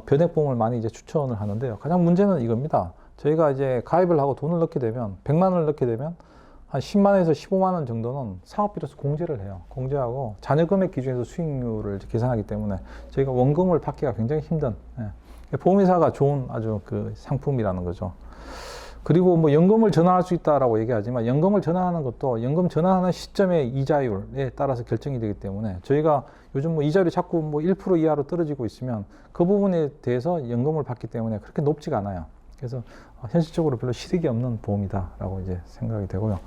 변액보험을 많이 이제 추천을 하는데요. 가장 문제는 이겁니다. 저희가 이제 가입을 하고 돈을 넣게 되면 100만 원을 넣게 되면 한 10만 원에서 15만 원 정도는 사업비로서 공제를 해요. 공제하고 자녀 금액 기준에서 수익률을 계산하기 때문에 저희가 원금을 받기가 굉장히 힘든 보험회사가 좋은 아주 그 상품이라는 거죠. 그리고 뭐 연금을 전환할 수 있다라고 얘기하지만 연금을 전환하는 것도 연금 전환하는 시점의 이자율에 따라서 결정이 되기 때문에 저희가 요즘 뭐 이자율이 자꾸 뭐 1% 이하로 떨어지고 있으면 그 부분에 대해서 연금을 받기 때문에 그렇게 높지가 않아요. 그래서 현실적으로 별로 실익이 없는 보험이다라고 이제 생각이 되고요.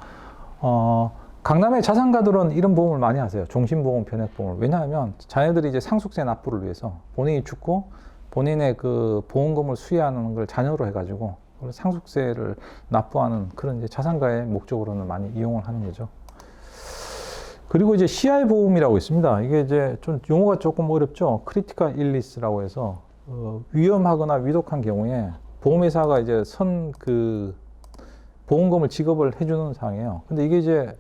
강남의 자산가들은 이런 보험을 많이 하세요. 종신보험, 변액보험을. 왜냐하면 자녀들이 이제 상속세 납부를 위해서 본인이 죽고 본인의 그 보험금을 수여하는 걸 자녀로 해가지고 상속세를 납부하는 그런 이제 자산가의 목적으로는 많이 이용을 하는 거죠. 그리고 이제 CI 보험이라고 있습니다. 이게 이제 좀 용어가 조금 어렵죠. 크리티컬 일리스라고 해서 위험하거나 위독한 경우에 보험회사가 이제 그 보험금을 지급을 해주는 상황이에요. 근데 이게 이제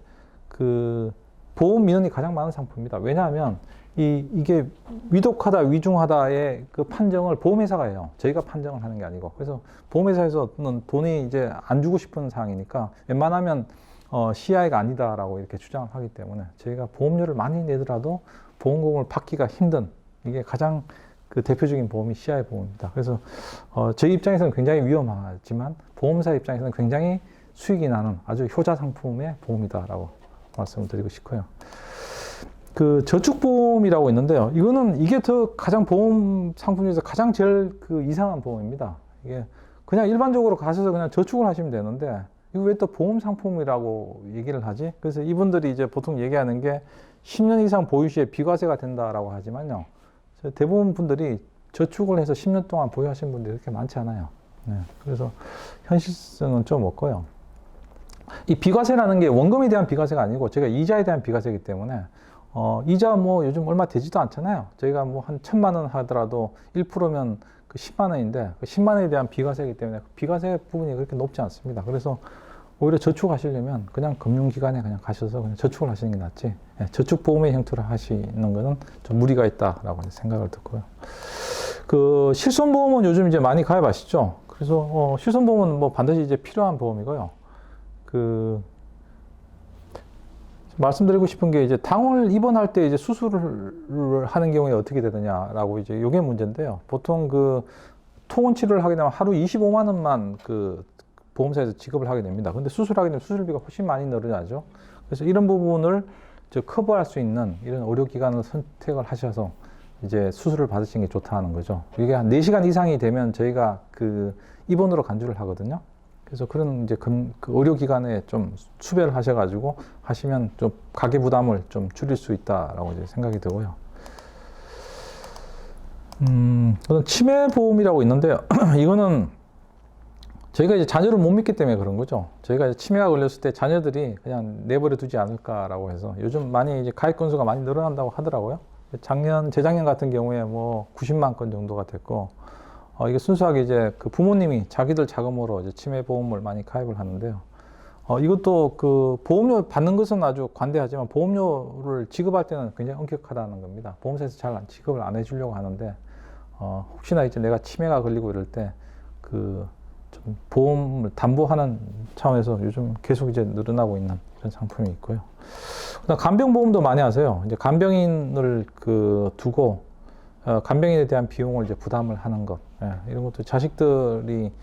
그 보험 민원이 가장 많은 상품입니다. 왜냐하면 이게 위독하다, 위중하다의 그 판정을 보험회사가 해요. 저희가 판정을 하는 게 아니고. 그래서 보험회사에서는 돈이 이제 안 주고 싶은 상황이니까 웬만하면 CI가 아니다라고 이렇게 주장을 하기 때문에 저희가 보험료를 많이 내더라도 보험금을 받기가 힘든 이게 가장 그 대표적인 보험이 CI 보험입니다. 그래서 저희 입장에서는 굉장히 위험하지만 보험사 입장에서는 굉장히 수익이 나는 아주 효자 상품의 보험이다라고 말씀을 드리고 싶고요. 그 저축보험이라고 있는데요. 이게 가장 보험 상품 중에서 가장 제일 그 이상한 보험입니다. 이게 그냥 일반적으로 가셔서 그냥 저축을 하시면 되는데 이거 왜 또 보험 상품이라고 얘기를 하지? 그래서 이분들이 이제 보통 얘기하는 게 10년 이상 보유 시에 비과세가 된다라고 하지만요. 대부분 분들이 저축을 해서 10년 동안 보유하신 분들이 그렇게 많지 않아요. 네, 그래서 현실성은 좀 없고요. 이 비과세라는 게 원금에 대한 비과세가 아니고 제가 이자에 대한 비과세이기 때문에 이자 뭐 요즘 얼마 되지도 않잖아요. 저희가 뭐 한 1,000만 원 하더라도 1%면 그 10만 원인데 그 10만 원에 대한 비과세이기 때문에 그 비과세 부분이 그렇게 높지 않습니다. 그래서 오히려 저축하시려면 그냥 금융기관에 그냥 가셔서 그냥 저축을 하시는 게 낫지. 저축보험의 형태로 하시는 거는 좀 무리가 있다라고 생각을 듣고요. 그 실손보험은 요즘 이제 많이 가입하시죠. 그래서 실손보험은 뭐 반드시 이제 필요한 보험이고요. 말씀드리고 싶은 게 이제 당월 입원할 때 이제 수술을 하는 경우에 어떻게 되느냐라고 이제 요게 문제인데요. 보통 그 통원 치료를 하게 되면 하루 25만 원만 그 보험사에서 지급을 하게 됩니다. 근데 수술하게 되면 수술비가 훨씬 많이 늘어나죠. 그래서 이런 부분을 커버할 수 있는 이런 의료기관을 선택을 하셔서 이제 수술을 받으시는 게 좋다는 거죠. 이게 한 4시간 이상이 되면 저희가 그 입원으로 간주를 하거든요. 그래서 그런 이제 그 의료기관에 좀 수배를 하셔가지고 하시면 좀 가계 부담을 좀 줄일 수 있다라고 이제 생각이 들고요. 치매보험이라고 있는데요. 이거는 저희가 이제 자녀를 못 믿기 때문에 그런 거죠. 저희가 치매가 걸렸을 때 자녀들이 그냥 내버려 두지 않을까라고 해서 요즘 많이 이제 가입 건수가 많이 늘어난다고 하더라고요. 재작년 같은 경우에 뭐 90만 건 정도가 됐고, 이게 순수하게 이제 그 부모님이 자기들 자금으로 이제 치매 보험을 많이 가입을 하는데요. 이것도 그 보험료 받는 것은 아주 관대하지만 보험료를 지급할 때는 굉장히 엄격하다는 겁니다. 보험사에서 잘 지급을 안 해주려고 하는데, 혹시나 이제 내가 치매가 걸리고 이럴 때 그 좀 보험을 담보하는 차원에서 요즘 계속 이제 늘어나고 있는 이런 상품이 있고요. 그다음 간병보험도 많이 하세요. 이제 간병인을 두고 간병인에 대한 비용을 이제 부담을 하는 것, 이런 것도 자식들이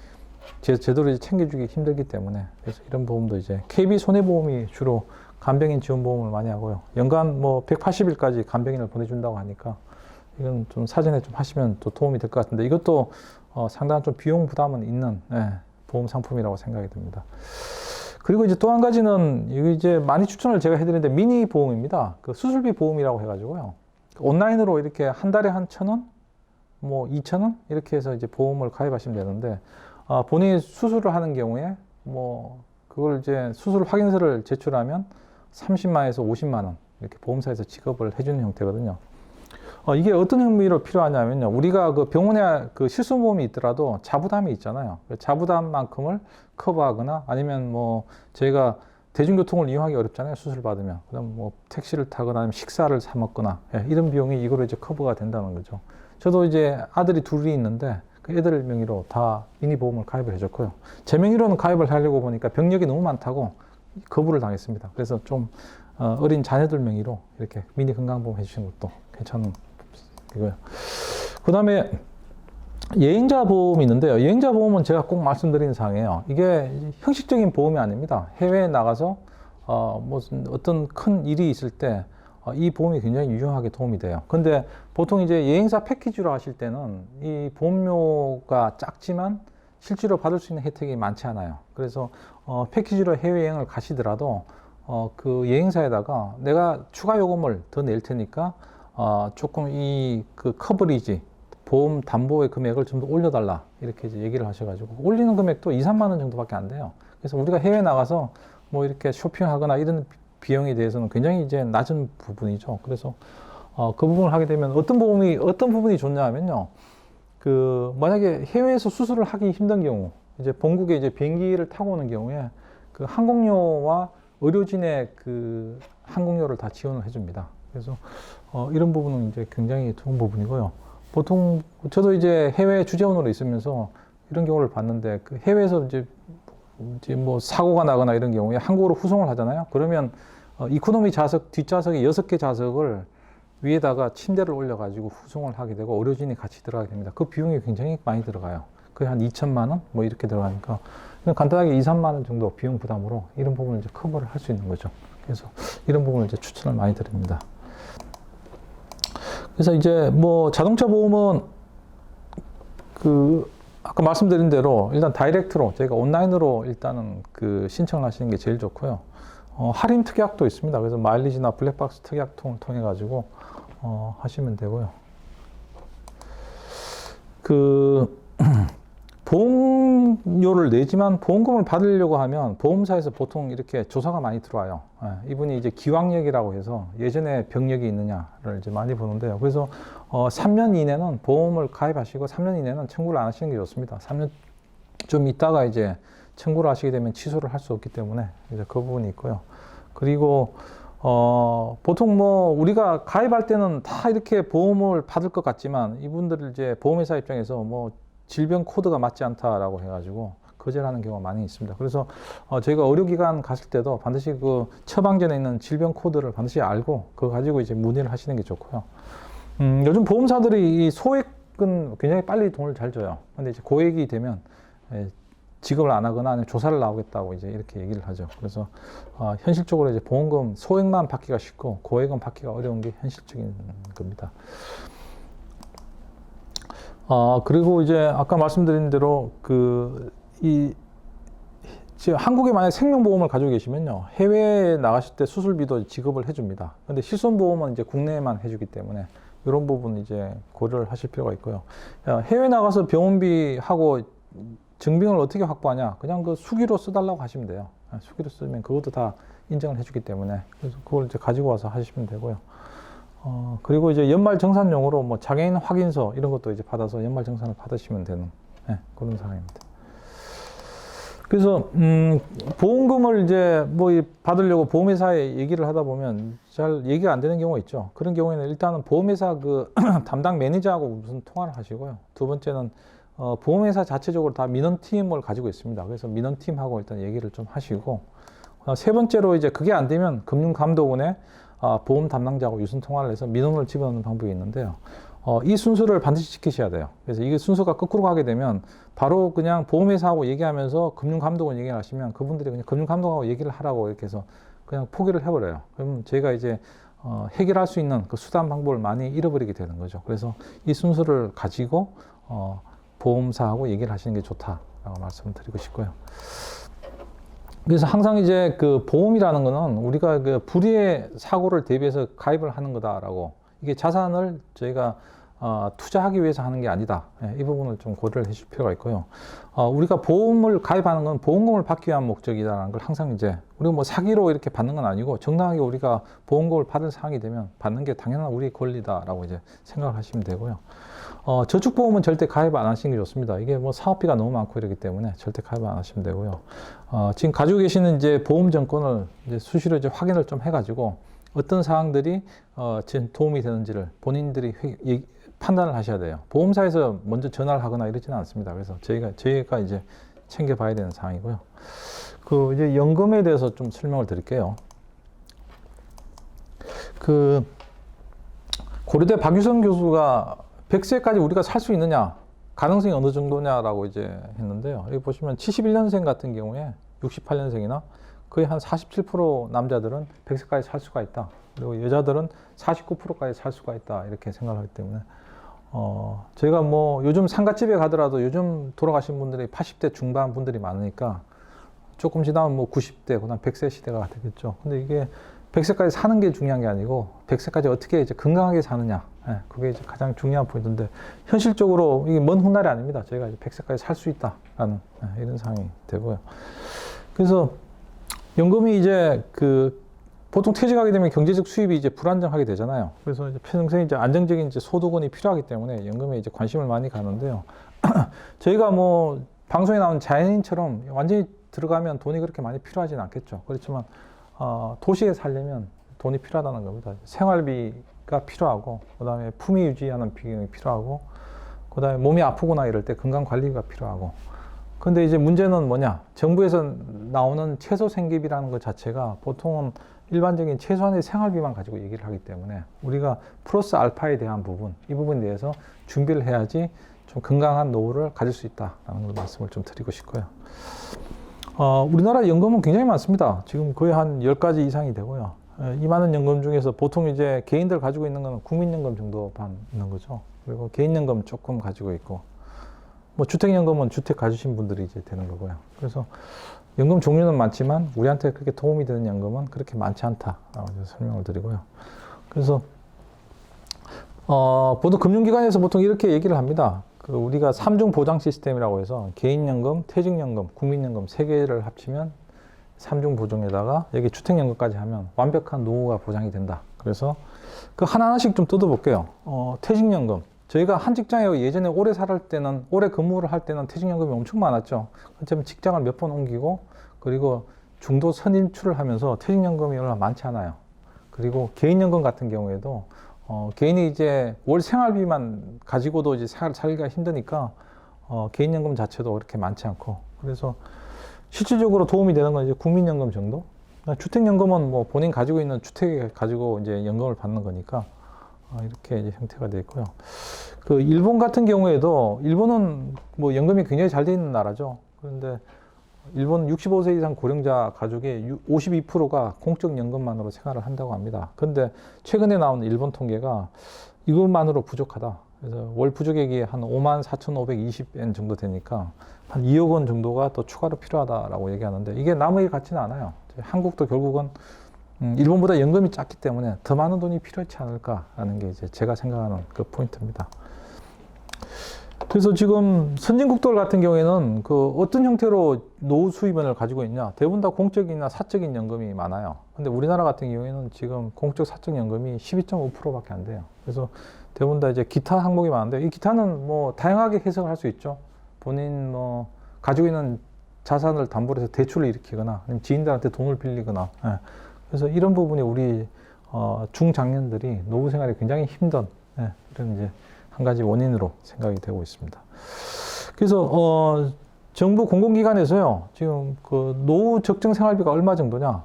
제대로 이제 챙겨주기 힘들기 때문에 그래서 이런 보험도 이제 KB 손해보험이 주로 간병인 지원보험을 많이 하고요. 연간 뭐 180일까지 간병인을 보내준다고 하니까 이건 좀 사전에 좀 하시면 또 도움이 될 것 같은데 이것도 상당한 좀 비용 부담은 있는 보험 상품이라고 생각이 듭니다. 그리고 이제 또 한 가지는 이거 이제 많이 추천을 제가 해드리는데 미니 보험입니다. 그 수술비 보험이라고 해가지고요. 온라인으로 이렇게 한 달에 한 1,000원? 뭐 2,000원 이렇게 해서 이제 보험을 가입하시면 되는데 본인이 수술을 하는 경우에 뭐 그걸 이제 수술 확인서를 제출하면 30만에서 50만 원 이렇게 보험사에서 지급을 해주는 형태거든요. 이게 어떤 의미로 필요하냐면요. 우리가 그 병원에 그 실손보험이 있더라도 자부담이 있잖아요. 자부담만큼을 커버하거나 아니면 뭐 저희가 대중교통을 이용하기 어렵잖아요. 수술 받으면. 그다음 뭐 택시를 타거나 아니면 식사를 사 먹거나 이런 비용이 이거로 이제 커버가 된다는 거죠. 저도 이제 아들이 둘이 있는데 그 애들 명의로 다 미니보험을 가입을 해줬고요. 제 명의로는 가입을 하려고 보니까 병력이 너무 많다고 거부를 당했습니다. 그래서 좀 어린 자녀들 명의로 이렇게 미니 건강보험 해주시는 것도 괜찮은 이고요. 그 다음에 여행자 보험이 있는데요. 여행자 보험은 제가 꼭 말씀드리는 사항이에요. 이게 형식적인 보험이 아닙니다. 해외에 나가서 무슨 어떤 큰 일이 있을 때 이 보험이 굉장히 유용하게 도움이 돼요. 근데 보통 이제 여행사 패키지로 하실 때는 이 보험료가 작지만 실제로 받을 수 있는 혜택이 많지 않아요. 그래서 패키지로 해외여행을 가시더라도 그 여행사에다가 내가 추가 요금을 더 낼 테니까 조금 이 그 커버리지 보험 담보의 금액을 좀 더 올려달라 이렇게 이제 얘기를 하셔가지고 올리는 금액도 2, 3만 원 정도밖에 안 돼요. 그래서 우리가 해외 나가서 뭐 이렇게 쇼핑하거나 이런 비용에 대해서는 굉장히 이제 낮은 부분이죠. 그래서 그 부분을 하게 되면 어떤 부분이 좋냐 하면요. 그 만약에 해외에서 수술을 하기 힘든 경우 이제 본국에 이제 비행기를 타고 오는 경우에 그 항공료와 의료진의 그 항공료를 다 지원을 해줍니다. 그래서 이런 부분은 이제 굉장히 좋은 부분이고요. 보통 저도 이제 해외 주재원으로 있으면서 이런 경우를 봤는데 그 해외에서 이제 뭐 사고가 나거나 이런 경우에 한국으로 후송을 하잖아요. 그러면 이코노미 좌석 뒷좌석에 6개 좌석을 위에다가 침대를 올려가지고 후송을 하게 되고 의료진이 같이 들어가게 됩니다. 그 비용이 굉장히 많이 들어가요. 거의 한 2천만 원 뭐 이렇게 들어가니까 그냥 간단하게 2, 3만 원 정도 비용 부담으로 이런 부분을 이제 커버를 할 수 있는 거죠. 그래서 이런 부분을 이제 추천을 많이 드립니다. 그래서 이제 뭐 자동차 보험은 그 아까 말씀드린 대로 일단 다이렉트로 저희가 온라인으로 일단은 그 신청을 하시는 게 제일 좋고요. 할인 특약도 있습니다. 그래서 마일리지나 블랙박스 특약통을 통해 가지고 하시면 되고요. 그 보험료를 내지만 보험금을 받으려고 하면 보험사에서 보통 이렇게 조사가 많이 들어와요. 이분이 이제 기왕력이라고 해서 예전에 병력이 있느냐를 이제 많이 보는데요. 그래서 3년 이내는 보험을 가입하시고 3년 이내는 청구를 안 하시는 게 좋습니다. 3년 좀 있다가 이제 청구를 하시게 되면 취소를 할 수 없기 때문에 이제 그 부분이 있고요. 그리고 보통 뭐 우리가 가입할 때는 다 이렇게 보험을 받을 것 같지만 이분들 이제 보험회사 입장에서 뭐 질병 코드가 맞지 않다라고 해가지고 거절하는 경우가 많이 있습니다. 그래서 저희가 의료기관 갔을 때도 반드시 그 처방전에 있는 질병 코드를 반드시 알고 그거 가지고 이제 문의를 하시는 게 좋고요. 요즘 보험사들이 이 소액은 굉장히 빨리 돈을 잘 줘요. 근데 이제 고액이 되면 지급을 안 하거나 아니면 조사를 나오겠다고 이제 이렇게 얘기를 하죠. 그래서 현실적으로 이제 보험금 소액만 받기가 쉽고 고액은 받기가 어려운 게 현실적인 겁니다. 그리고 이제 아까 말씀드린 대로 지금 한국에 만약 생명보험을 가지고 계시면요. 해외에 나가실 때 수술비도 지급을 해줍니다. 근데 실손보험은 이제 국내에만 해주기 때문에 이런 부분 이제 고려를 하실 필요가 있고요. 해외 나가서 병원비하고 증빙을 어떻게 확보하냐? 그냥 그 수기로 써달라고 하시면 돼요. 수기로 쓰면 그것도 다 인정을 해주기 때문에 그래서 그걸 이제 가지고 와서 하시면 되고요. 그리고 이제 연말정산용으로 뭐 장애인 확인서 이런 것도 이제 받아서 연말정산을 받으시면 되는 그런 상황입니다. 그래서 보험금을 이제 뭐 받으려고 보험회사에 얘기를 하다 보면 잘 얘기가 안 되는 경우가 있죠. 그런 경우에는 일단은 보험회사 그 담당 매니저하고 무슨 통화를 하시고요. 두 번째는 보험회사 자체적으로 다 민원팀을 가지고 있습니다. 그래서 민원팀하고 일단 얘기를 좀 하시고 세 번째로 이제 그게 안 되면 금융감독원에 보험 담당자하고 유선 통화를 해서 민원을 집어넣는 방법이 있는데요. 이 순서를 반드시 지키셔야 돼요. 그래서 이게 순서가 거꾸로 가게 되면 바로 그냥 보험회사하고 얘기하면서 금융감독원 얘기를 하시면 그분들이 그냥 금융감독하고 얘기를 하라고 이렇게 해서 그냥 포기를 해버려요. 그럼 저희가 이제 해결할 수 있는 그 수단 방법을 많이 잃어버리게 되는 거죠. 그래서 이 순서를 가지고 보험사하고 얘기를 하시는 게 좋다라고 말씀을 드리고 싶고요. 그래서 항상 이제 그 보험이라는 거는 우리가 그 불의의 사고를 대비해서 가입을 하는 거다라고 이게 자산을 저희가 투자하기 위해서 하는 게 아니다. 예, 이 부분을 좀 고려를 해줄 필요가 있고요. 우리가 보험을 가입하는 건 보험금을 받기 위한 목적이다라는 걸 항상 이제 우리가 뭐 사기로 이렇게 받는 건 아니고 정당하게 우리가 보험금을 받을 상황이 되면 받는 게 당연한 우리의 권리다라고 이제 생각을 하시면 되고요. 저축보험은 절대 가입 안 하시는 게 좋습니다. 이게 뭐 사업비가 너무 많고 이러기 때문에 절대 가입 안 하시면 되고요. 지금 가지고 계시는 이제 보험 정권을 이제 수시로 이제 확인을 좀 해가지고 어떤 사항들이 지금 도움이 되는지를 본인들이 판단을 하셔야 돼요. 보험사에서 먼저 전화를 하거나 이러지는 않습니다. 그래서 저희가 이제 챙겨봐야 되는 사항이고요. 그 이제 연금에 대해서 좀 설명을 드릴게요. 그 고려대 박유성 교수가 100세까지 우리가 살 수 있느냐, 가능성이 어느 정도냐라고 이제 했는데요. 여기 보시면 71년생 같은 경우에 68년생이나 거의 한 47% 남자들은 100세까지 살 수가 있다. 그리고 여자들은 49%까지 살 수가 있다. 이렇게 생각을 하기 때문에 저희가 뭐 요즘 상가집에 가더라도 요즘 돌아가신 분들이 80대 중반 분들이 많으니까 조금 지나면 뭐 90대, 그다음 100세 시대가 되겠죠. 근데 이게 100세까지 사는 게 중요한 게 아니고 100세까지 어떻게 이제 건강하게 사느냐. 예, 그게 이제 가장 중요한 포인트인데 현실적으로 이게 먼 훗날이 아닙니다. 저희가 이제 100세까지 살 수 있다라는 이런 상황이 되고요. 그래서 연금이 이제 보통 퇴직하게 되면 경제적 수입이 이제 불안정하게 되잖아요. 그래서 이제 평생 이제 안정적인 이제 소득원이 필요하기 때문에 연금에 이제 관심을 많이 가는데요. 저희가 뭐 방송에 나온 자연인처럼 완전히 들어가면 돈이 그렇게 많이 필요하진 않겠죠. 그렇지만 도시에 살려면 돈이 필요하다는 겁니다. 생활비가 필요하고, 그 다음에 품위 유지하는 비용이 필요하고, 그 다음에 몸이 아프거나 이럴 때 건강 관리가 필요하고. 근데 이제 문제는 뭐냐? 정부에서 나오는 최소 생계비라는 것 자체가 보통은 일반적인 최소한의 생활비만 가지고 얘기를 하기 때문에 우리가 플러스 알파에 대한 부분, 이 부분에 대해서 준비를 해야지 좀 건강한 노후를 가질 수 있다라는 걸 말씀을 좀 드리고 싶고요. 우리나라 연금은 굉장히 많습니다. 지금 거의 한 10가지 이상이 되고요. 이 많은 연금 중에서 보통 이제 개인들 가지고 있는 건 국민연금 정도만 있는 거죠. 그리고 개인연금 조금 가지고 있고, 뭐 주택연금은 주택 가지신 분들이 이제 되는 거고요. 그래서 연금 종류는 많지만 우리한테 그렇게 도움이 되는 연금은 그렇게 많지 않다라고 설명을 드리고요. 그래서 보통 금융기관에서 보통 이렇게 얘기를 합니다. 우리가 3중 보장 시스템이라고 해서 개인연금, 퇴직연금, 국민연금 3개를 합치면 3중 보장에다가 여기 주택연금까지 하면 완벽한 노후가 보장이 된다. 그래서 그 하나하나씩 좀 뜯어볼게요. 퇴직연금. 저희가 한 직장에 예전에 오래 근무를 할 때는 퇴직연금이 엄청 많았죠. 그렇지만 직장을 몇 번 옮기고, 그리고 중도 선임출을 하면서 퇴직연금이 얼마 많지 않아요. 그리고 개인연금 같은 경우에도 개인이 이제 월 생활비만 가지고도 이제 살기가 힘드니까 개인연금 자체도 그렇게 많지 않고, 그래서 실질적으로 도움이 되는 건 이제 국민연금 정도. 주택연금은 뭐 본인 가지고 있는 주택 가지고 이제 연금을 받는 거니까 이렇게 이제 형태가 되어 있고요. 일본 같은 경우에도 일본은 뭐 연금이 굉장히 잘 돼 있는 나라죠. 그런데 일본 65세 이상 고령자 가족의 52%가 공적 연금만으로 생활을 한다고 합니다. 그런데 최근에 나온 일본 통계가 이것만으로 부족하다. 그래서 월 부족액이 한 54,520엔 정도 되니까 한 2억 원 정도가 더 추가로 필요하다라고 얘기하는데, 이게 남의 같지는 않아요. 한국도 결국은 일본보다 연금이 작기 때문에 더 많은 돈이 필요하지 않을까라는 게 이제 제가 생각하는 그 포인트입니다. 그래서 지금 선진국들 같은 경우에는 어떤 형태로 노후 수입원을 가지고 있냐, 대부분 다 공적이나 사적인 연금이 많아요. 근데 우리나라 같은 경우에는 지금 공적 사적 연금이 12.5%밖에 안 돼요. 그래서 대부분 다 이제 기타 항목이 많은데, 이 기타는 뭐 다양하게 해석을 할 수 있죠. 본인 뭐 가지고 있는 자산을 담보로 해서 대출을 일으키거나 아니면 지인들한테 돈을 빌리거나, 예. 그래서 이런 부분이 우리 중장년들이 노후 생활이 굉장히 힘든, 예, 이런 이제 한 가지 원인으로 생각이 되고 있습니다. 그래서 정부 공공기관에서요, 지금 노후 적정 생활비가 얼마 정도냐,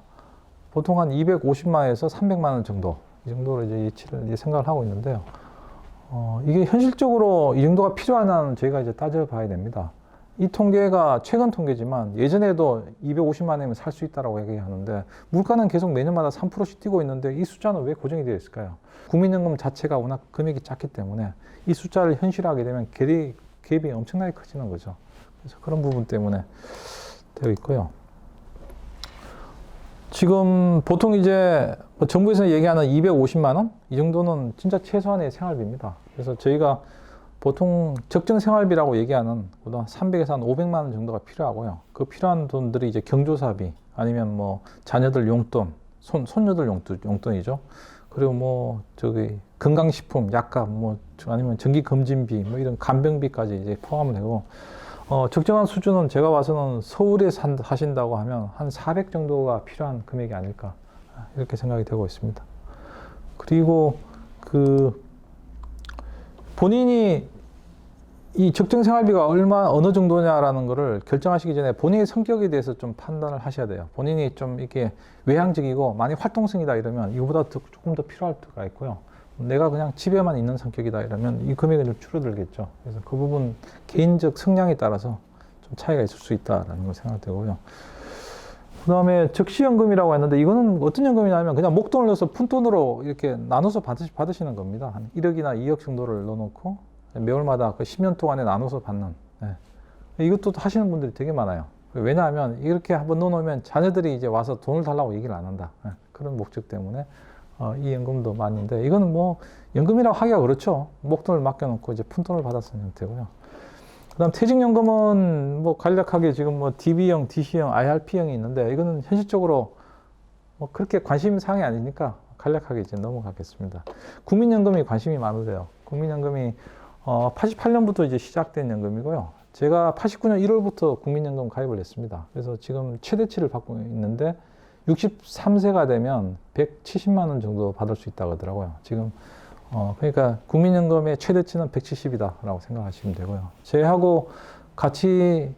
보통 한 250만에서 300만 원 정도, 이 정도로 이제 예치를 이제 생각을 하고 있는데요. 이게 현실적으로 이 정도가 필요하냐는 저희가 이제 따져봐야 됩니다. 이 통계가 최근 통계지만 예전에도 250만 원이면 살 수 있다라고 얘기하는데, 물가는 계속 매년마다 3%씩 뛰고 있는데 이 숫자는 왜 고정이 되어 있을까요? 국민연금 자체가 워낙 금액이 작기 때문에 이 숫자를 현실화하게 되면 갭이 엄청나게 커지는 거죠. 그래서 그런 부분 때문에 되어 있고요. 지금 보통 이제 뭐 정부에서 얘기하는 250만 원? 이 정도는 진짜 최소한의 생활비입니다. 그래서 저희가 보통 적정 생활비라고 얘기하는 300에서 한 500만 원 정도가 필요하고요. 그 필요한 돈들이 이제 경조사비, 아니면 뭐 자녀들 용돈, 손녀들 용돈이죠. 그리고 뭐 저기 건강식품, 약값, 뭐 아니면 정기검진비, 뭐 이런 간병비까지 이제 포함을 하고, 적정한 수준은 제가 봐서는 서울에 사신다고 하면 한 400 정도가 필요한 금액이 아닐까, 이렇게 생각이 되고 있습니다. 그리고 본인이 이 적정 생활비가 어느 정도냐라는 거를 결정하시기 전에 본인의 성격에 대해서 좀 판단을 하셔야 돼요. 본인이 좀 이렇게 외향적이고 많이 활동성이다 이러면 이거보다 조금 더 필요할 때가 있고요. 내가 그냥 집에만 있는 성격이다 이러면 이 금액은 좀 줄어들겠죠. 그래서 그 부분 개인적 성향에 따라서 좀 차이가 있을 수 있다라는 걸 생각되고요. 그 다음에 적시연금이라고 했는데, 이거는 어떤 연금이냐면 그냥 목돈을 넣어서 푼돈으로 이렇게 나눠서 받으시는 겁니다. 한 1억이나 2억 정도를 넣어놓고 매월마다 그 10년 동안에 나눠서 받는. 네. 이것도 하시는 분들이 되게 많아요. 왜냐하면 이렇게 한번 넣어놓으면 자녀들이 이제 와서 돈을 달라고 얘기를 안 한다. 네. 그런 목적 때문에 이 연금도 많이 있는데, 이거는 뭐 연금이라고 하기가 그렇죠. 목돈을 맡겨놓고 이제 푼돈을 받았는 형태고요. 그다음 퇴직연금은 뭐 간략하게 지금 뭐 DB형, DC형, IRP형이 있는데, 이거는 현실적으로 뭐 그렇게 관심 사항이 아니니까 간략하게 이제 넘어가겠습니다. 국민연금이 관심이 많으세요. 국민연금이 88년부터 이제 시작된 연금이고요. 제가 89년 1월부터 국민연금 가입을 했습니다. 그래서 지금 최대치를 받고 있는데 63세가 되면 170만 원 정도 받을 수 있다고 하더라고요. 지금 그러니까 국민연금의 최대치는 170이다라고 생각하시면 되고요. 저희하고 같이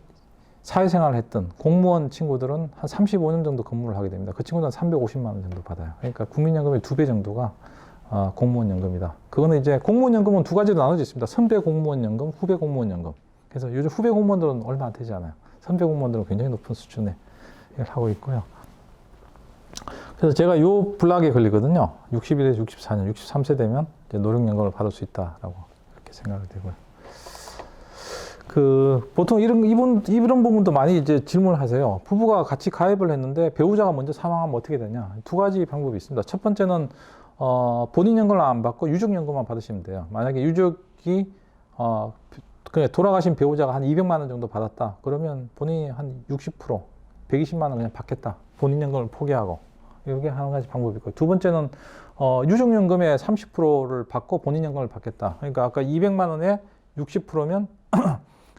사회생활을 했던 공무원 친구들은 한 35년 정도 근무를 하게 됩니다. 그 친구들은 350만 원 정도 받아요. 그러니까 국민연금의 2배 정도가 공무원연금이다. 그거는 이제 공무원연금은 두 가지로 나눠져 있습니다. 선배 공무원연금, 후배 공무원연금. 그래서 요즘 후배 공무원들은 얼마 안 되지 않아요. 선배 공무원들은 굉장히 높은 수준에 이걸 하고 있고요. 그래서 제가 요 블락에 걸리거든요. 61에서 64년, 63세 되면 이제 노령연금을 받을 수 있다라고 이렇게 생각이 되고요. 보통 이런 부분도 많이 이제 질문을 하세요. 부부가 같이 가입을 했는데 배우자가 먼저 사망하면 어떻게 되냐? 두 가지 방법이 있습니다. 첫 번째는 본인 연금을 안 받고 유족연금만 받으시면 돼요. 만약에 유족이 그냥 돌아가신 배우자가 한 200만 원 정도 받았다. 그러면 본인이 한 60%, 120만 원 그냥 받겠다. 본인 연금을 포기하고. 이게 한 가지 방법이 있고, 두 번째는 유족연금의 30%를 받고 본인 연금을 받겠다. 그러니까 아까 200만 원에 60%면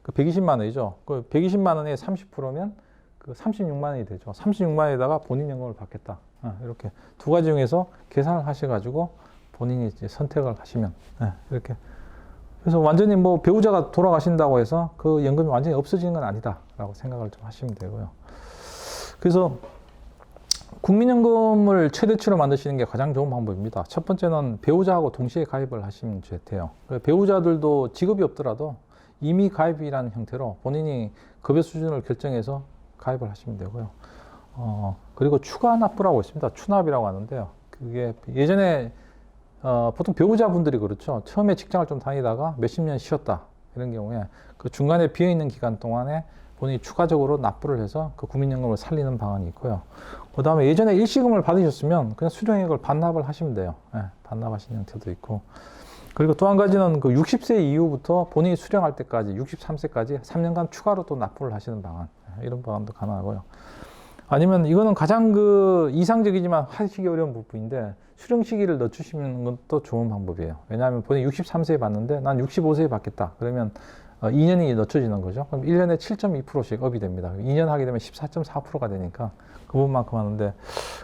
그 120만 원이죠. 그 120만 원에 30%면 그 36만 원이 되죠. 36만 원에다가 본인 연금을 받겠다. 이렇게 두 가지 중에서 계산을 하셔가지고 본인이 이제 선택을 하시면 이렇게. 그래서 완전히 뭐 배우자가 돌아가신다고 해서 그 연금이 완전히 없어지는 건 아니다라고 생각을 좀 하시면 되고요. 그래서 국민연금을 최대치로 만드시는 게 가장 좋은 방법입니다. 첫 번째는 배우자하고 동시에 가입을 하시면 돼요. 배우자들도 직업이 없더라도 이미 가입이라는 형태로 본인이 급여 수준을 결정해서 가입을 하시면 되고요. 그리고 추가 납부라고 있습니다. 추납이라고 하는데요. 그게 예전에 보통 배우자분들이 그렇죠. 처음에 직장을 좀 다니다가 몇십 년 쉬었다. 이런 경우에 그 중간에 비어있는 기간 동안에 본인이 추가적으로 납부를 해서 그 국민연금을 살리는 방안이 있고요. 그 다음에 예전에 일시금을 받으셨으면 그냥 수령액을 반납을 하시면 돼요. 반납하시는 형태도 있고. 그리고 또 한 가지는 그 60세 이후부터 본인이 수령할 때까지 63세까지 3년간 추가로 또 납부를 하시는 방안, 이런 방안도 가능하고요. 아니면 이거는 가장 이상적이지만 하시기 어려운 부분인데, 수령 시기를 늦추시는 것도 좋은 방법이에요. 왜냐하면 본인이 63세에 받는데 난 65세에 받겠다. 그러면 2년이 늦춰지는 거죠. 그럼 1년에 7.2%씩 업이 됩니다. 2년 하게 되면 14.4%가 되니까 그 부분만큼 하는데,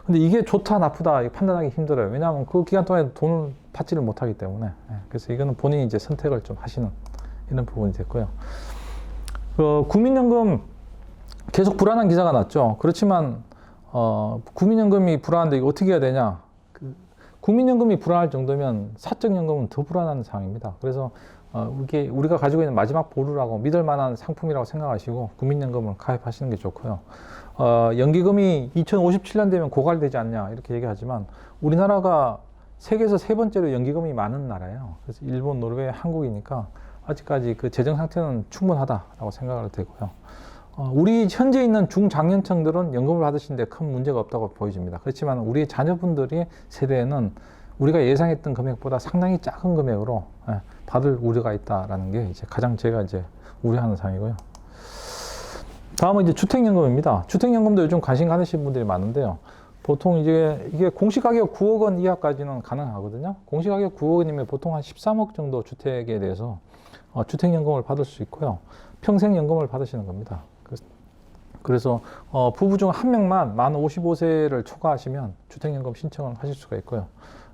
근데 이게 좋다 나쁘다 판단하기 힘들어요. 왜냐하면 그 기간 동안에 돈을 받지를 못하기 때문에. 그래서 이거는 본인이 이제 선택을 좀 하시는 이런 부분이 됐고요. 국민연금 계속 불안한 기사가 났죠. 그렇지만 국민연금이 불안한데 이거 어떻게 해야 되냐? 국민연금이 불안할 정도면 사적연금은 더 불안한 상황입니다. 그래서 이게 우리가 가지고 있는 마지막 보루라고 믿을 만한 상품이라고 생각하시고 국민연금을 가입하시는 게 좋고요. 연기금이 2057년 되면 고갈되지 않냐 이렇게 얘기하지만, 우리나라가 세계에서 세 번째로 연기금이 많은 나라예요. 그래서 일본, 노르웨이, 한국이니까 아직까지 그 재정 상태는 충분하다라고 생각을 되고요. 우리 현재 있는 중장년층들은 연금을 받으시는데 큰 문제가 없다고 보여집니다. 그렇지만 우리 자녀분들이 세대에는 우리가 예상했던 금액보다 상당히 작은 금액으로 받을 우려가 있다라는 게 이제 가장 제가 이제 우려하는 사항이고요. 다음은 이제 주택연금입니다. 주택연금도 요즘 관심 가지신 분들이 많은데요. 보통 이게 공시가격 9억 원 이하까지는 가능하거든요. 공시가격 9억 원이면 보통 한 13억 정도 주택에 대해서 주택연금을 받을 수 있고요. 평생연금을 받으시는 겁니다. 그래서 부부 중 한 명만 만 55세를 초과하시면 주택연금 신청을 하실 수가 있고요.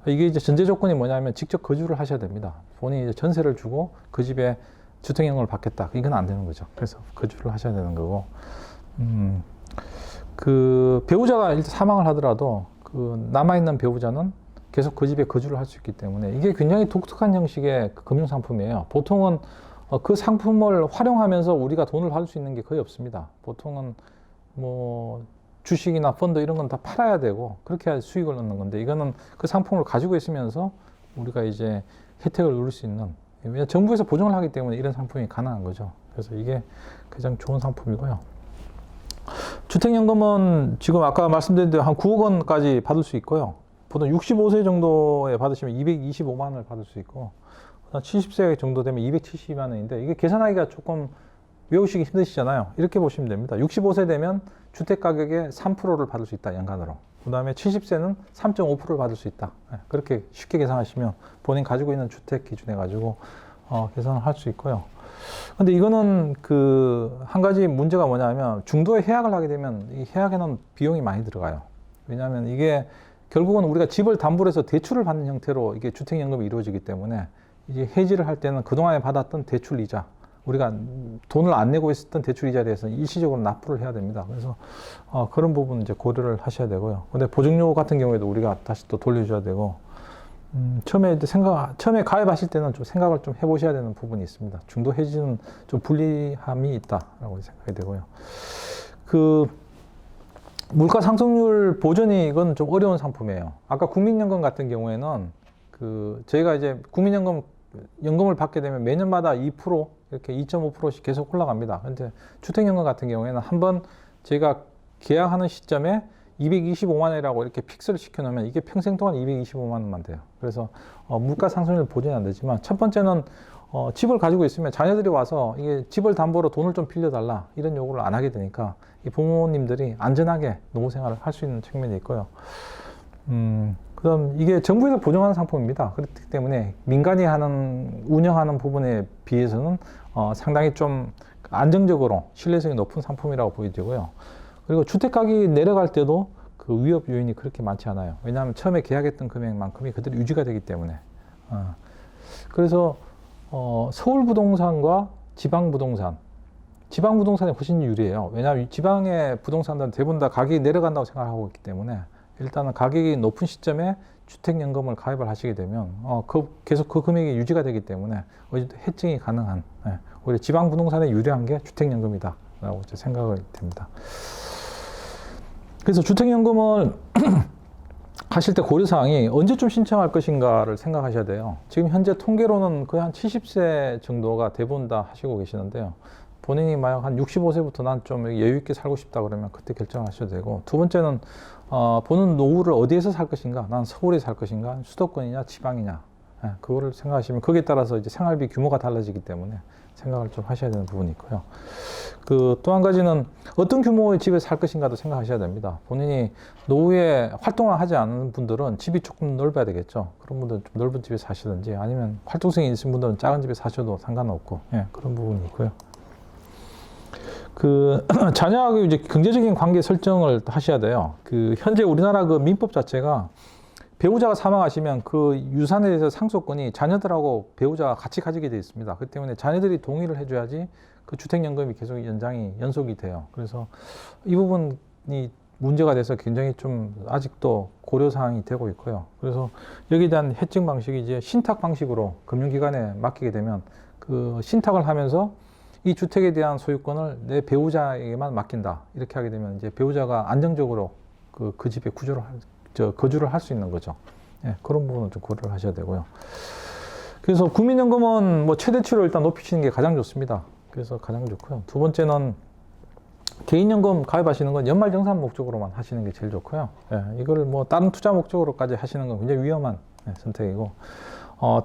이게 이제 전제 조건이 뭐냐면 직접 거주를 하셔야 됩니다. 본인이 이제 전세를 주고 그 집에 주택연금을 받겠다. 이건 안 되는 거죠. 그래서 거주를 하셔야 되는 거고, 그 배우자가 일단 사망을 하더라도 그 남아있는 배우자는 계속 그 집에 거주를 할 수 있기 때문에 이게 굉장히 독특한 형식의 그 금융상품이에요. 보통은 그 상품을 활용하면서 우리가 돈을 받을 수 있는 게 거의 없습니다. 보통은 뭐 주식이나 펀드 이런 건 다 팔아야 되고 그렇게 해야 수익을 얻는 건데, 이거는 그 상품을 가지고 있으면서 우리가 이제 혜택을 누릴 수 있는, 왜냐하면 정부에서 보증을 하기 때문에 이런 상품이 가능한 거죠. 그래서 이게 가장 좋은 상품이고요. 주택연금은 지금 아까 말씀드린 대로 한 9억 원까지 받을 수 있고요. 보통 65세 정도에 받으시면 225만 원을 받을 수 있고, 70세 정도 되면 270만 원인데, 이게 계산하기가 조금 외우시기 힘드시잖아요. 이렇게 보시면 됩니다. 65세 되면 주택가격의 3%를 받을 수 있다, 연간으로. 그 다음에 70세는 3.5%를 받을 수 있다. 그렇게 쉽게 계산하시면 본인 가지고 있는 주택 기준해 가지고 계산을 할 수 있고요. 근데 이거는 그 한 가지 문제가 뭐냐면, 중도에 해약을 하게 되면 이 해약에는 비용이 많이 들어가요. 왜냐하면 이게 결국은 우리가 집을 담보로 해서 대출을 받는 형태로 이게 주택연금이 이루어지기 때문에, 이제 해지를 할 때는 그동안에 받았던 대출 이자, 우리가 돈을 안 내고 있었던 대출 이자에 대해서 일시적으로 납부를 해야 됩니다. 그래서 그런 부분 이제 고려를 하셔야 되고요. 근데 보증료 같은 경우에도 우리가 다시 또 돌려줘야 되고, 처음에 가입하실 때는 좀 생각을 좀 해보셔야 되는 부분이 있습니다. 중도 해지는 좀 불리함이 있다라고 생각이 되고요. 그 물가 상승률 보전이 이건 좀 어려운 상품이에요. 아까 국민연금 같은 경우에는 저희가 이제 연금을 받게 되면 매년마다 2% 이렇게 2.5%씩 계속 올라갑니다. 근데 주택연금 같은 경우에는 한번 저희가 계약하는 시점에 225만 원이라고 이렇게 픽스를 시켜놓으면 이게 평생 동안 225만 원만 돼요. 그래서 물가 상승률 보전이 안 되지만, 첫 번째는 집을 가지고 있으면 자녀들이 와서 이게 집을 담보로 돈을 좀 빌려달라 이런 요구를 안 하게 되니까 이 부모님들이 안전하게 노후 생활을 할 수 있는 측면이 있고요. 그럼 이게 정부에서 보증하는 상품입니다. 그렇기 때문에 민간이 운영하는 부분에 비해서는 상당히 좀 안정적으로 신뢰성이 높은 상품이라고 보여지고요. 그리고 주택 가격이 내려갈 때도 그 위협 요인이 그렇게 많지 않아요. 왜냐하면 처음에 계약했던 금액만큼이 그대로 유지가 되기 때문에. 그래서 서울 부동산과 지방 부동산이 훨씬 유리해요. 왜냐하면 지방의 부동산들은 대부분 다 가격이 내려간다고 생각하고 있기 때문에, 일단은 가격이 높은 시점에 주택연금을 가입을 하시게 되면 계속 그 금액이 유지가 되기 때문에 해증이 가능한, 오히려 지방 부동산에 유리한 게 주택연금이다 라고 생각이 됩니다. 그래서 주택연금을 하실 때 고려사항이 언제쯤 신청할 것인가를 생각하셔야 돼요. 지금 현재 통계로는 거의 한 70세 정도가 대부분 다 하시고 계시는데요. 본인이 만약 한 65세부터 난 좀 여유 있게 살고 싶다 그러면 그때 결정하셔도 되고, 두 번째는 보는 노후를 어디에서 살 것인가, 난 서울에 살 것인가, 수도권이냐 지방이냐, 그거를 생각하시면 거기에 따라서 이제 생활비 규모가 달라지기 때문에 생각을 좀 하셔야 되는 부분이 있고요. 또 한 가지는 어떤 규모의 집에 살 것인가도 생각하셔야 됩니다. 본인이 노후에 활동을 하지 않는 분들은 집이 조금 넓어야 되겠죠. 그런 분들은 좀 넓은 집에 사시든지, 아니면 활동성이 있으신 분들은 작은 집에 사셔도 상관없고, 그런 부분이 있고요. 자녀하고 이제 경제적인 관계 설정을 하셔야 돼요. 현재 우리나라 그 민법 자체가 배우자가 사망하시면 그 유산에 대해서 상속권이 자녀들하고 배우자가 같이 가지게 되어 있습니다. 그렇기 때문에 자녀들이 동의를 해줘야지 그 주택연금이 계속 연속이 돼요. 그래서 이 부분이 문제가 돼서 굉장히 좀 아직도 고려사항이 되고 있고요. 그래서 여기에 대한 해증 방식이 이제 신탁 방식으로 금융기관에 맡기게 되면, 그 신탁을 하면서 이 주택에 대한 소유권을 내 배우자에게만 맡긴다 이렇게 하게 되면 이제 배우자가 안정적으로 그 집에 거주를 할 수 있는 거죠. 그런 부분은 좀 고려를 하셔야 되고요. 그래서 국민연금은 뭐 최대치로 일단 높이시는 게 가장 좋습니다. 그래서 가장 좋고요. 두 번째는 개인연금 가입하시는 건 연말정산 목적으로만 하시는 게 제일 좋고요. 예, 이걸 뭐 다른 투자 목적으로까지 하시는 건 굉장히 위험한 선택이고,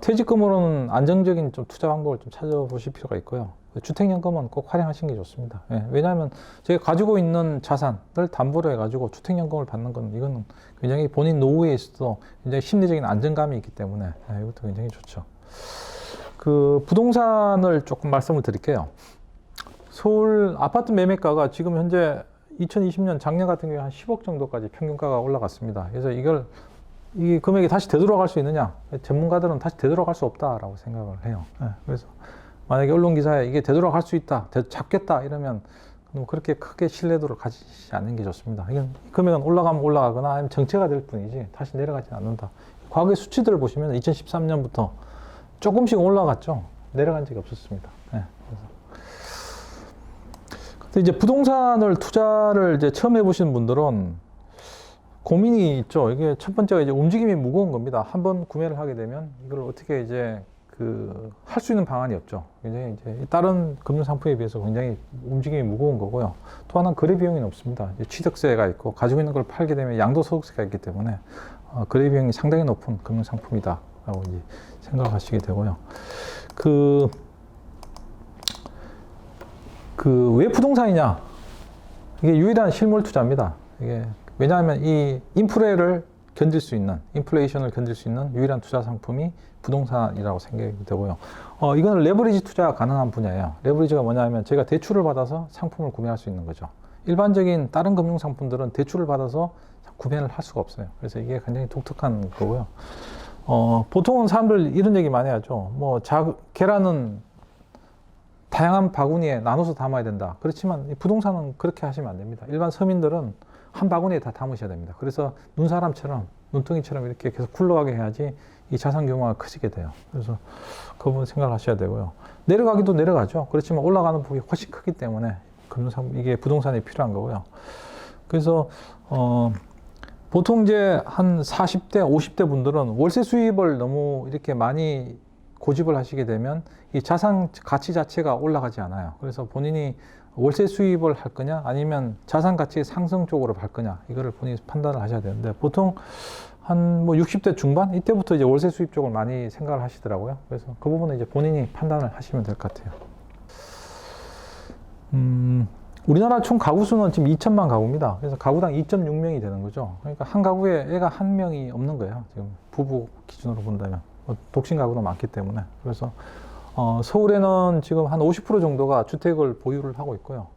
퇴직금으로는 안정적인 좀 투자 방법을 좀 찾아보실 필요가 있고요. 주택연금은 꼭 활용하시는 게 좋습니다. 예, 왜냐하면 제가 가지고 있는 자산을 담보로 해가지고 주택연금을 받는 건 이건 굉장히 본인 노후에 있어서 굉장히 심리적인 안정감이 있기 때문에 이것도 굉장히 좋죠. 그 부동산을 조금 말씀을 드릴게요. 서울 아파트 매매가가 지금 현재 2020년 작년 같은 경우에 한 10억 정도까지 평균가가 올라갔습니다. 그래서 이 금액이 다시 되돌아갈 수 있느냐? 전문가들은 다시 되돌아갈 수 없다라고 생각을 해요. 그래서 만약에 언론 기사에 이게 되돌아갈 수 있다, 잡겠다 이러면 그렇게 크게 신뢰도를 가지지 않는 게 좋습니다. 이건 금액은 올라가면 올라가거나 아니면 정체가 될 뿐이지 다시 내려가지는 않는다. 과거의 수치들을 보시면 2013년부터 조금씩 올라갔죠. 내려간 적이 없었습니다. 근데 이제 부동산을 투자를 이제 처음 해보시는 분들은 고민이 있죠. 이게 첫 번째가 이제 움직임이 무거운 겁니다. 한번 구매를 하게 되면 이걸 어떻게 이제 할 수 있는 방안이 없죠. 굉장히 이제 다른 금융 상품에 비해서 굉장히 움직임이 무거운 거고요. 또 하나는 거래 비용이 높습니다. 취득세가 있고 가지고 있는 걸 팔게 되면 양도소득세가 있기 때문에 거래 비용이 상당히 높은 금융 상품이다라고 이제 생각하시게 되고요. 왜 부동산이냐? 이게 유일한 실물 투자입니다. 이게 왜냐하면 이 인플레이션을 견딜 수 있는 유일한 투자 상품이 부동산이라고 생각이 되고요. 이거는 레버리지 투자가 가능한 분야예요. 레버리지가 뭐냐면 제가 대출을 받아서 상품을 구매할 수 있는 거죠. 일반적인 다른 금융 상품들은 대출을 받아서 구매를 할 수가 없어요. 그래서 이게 굉장히 독특한 거고요. 보통은 사람들 이런 얘기 많이 하죠. 계란은 다양한 바구니에 나눠서 담아야 된다. 그렇지만 부동산은 그렇게 하시면 안 됩니다. 일반 서민들은 한 바구니에 다 담으셔야 됩니다. 그래서 눈사람처럼, 눈덩이처럼 이렇게 계속 굴러가게 해야지 이 자산 규모가 커지게 돼요. 그래서 그 부분 생각하셔야 되고요. 내려가기도 내려가죠. 그렇지만 올라가는 폭이 훨씬 크기 때문에 이게 부동산이 필요한 거고요. 그래서, 보통 이제 한 40대, 50대 분들은 월세 수입을 너무 이렇게 많이 고집을 하시게 되면 이 자산 가치 자체가 올라가지 않아요. 그래서 본인이 월세 수입을 할 거냐 아니면 자산 가치 상승 쪽으로 갈 거냐 이거를 본인이 판단을 하셔야 되는데 보통 한 60대 중반 이때부터 이제 월세 수입 쪽을 많이 생각을 하시더라고요. 그래서 그 부분은 이제 본인이 판단을 하시면 될 것 같아요. 우리나라 총 가구 수는 지금 2천만 가구입니다. 그래서 가구당 2.6명이 되는 거죠. 그러니까 한 가구에 애가 한 명이 없는 거예요. 지금 부부 기준으로 본다면. 독신 가구도 많기 때문에. 그래서 서울에는 지금 한 50% 정도가 주택을 보유를 하고 있고요.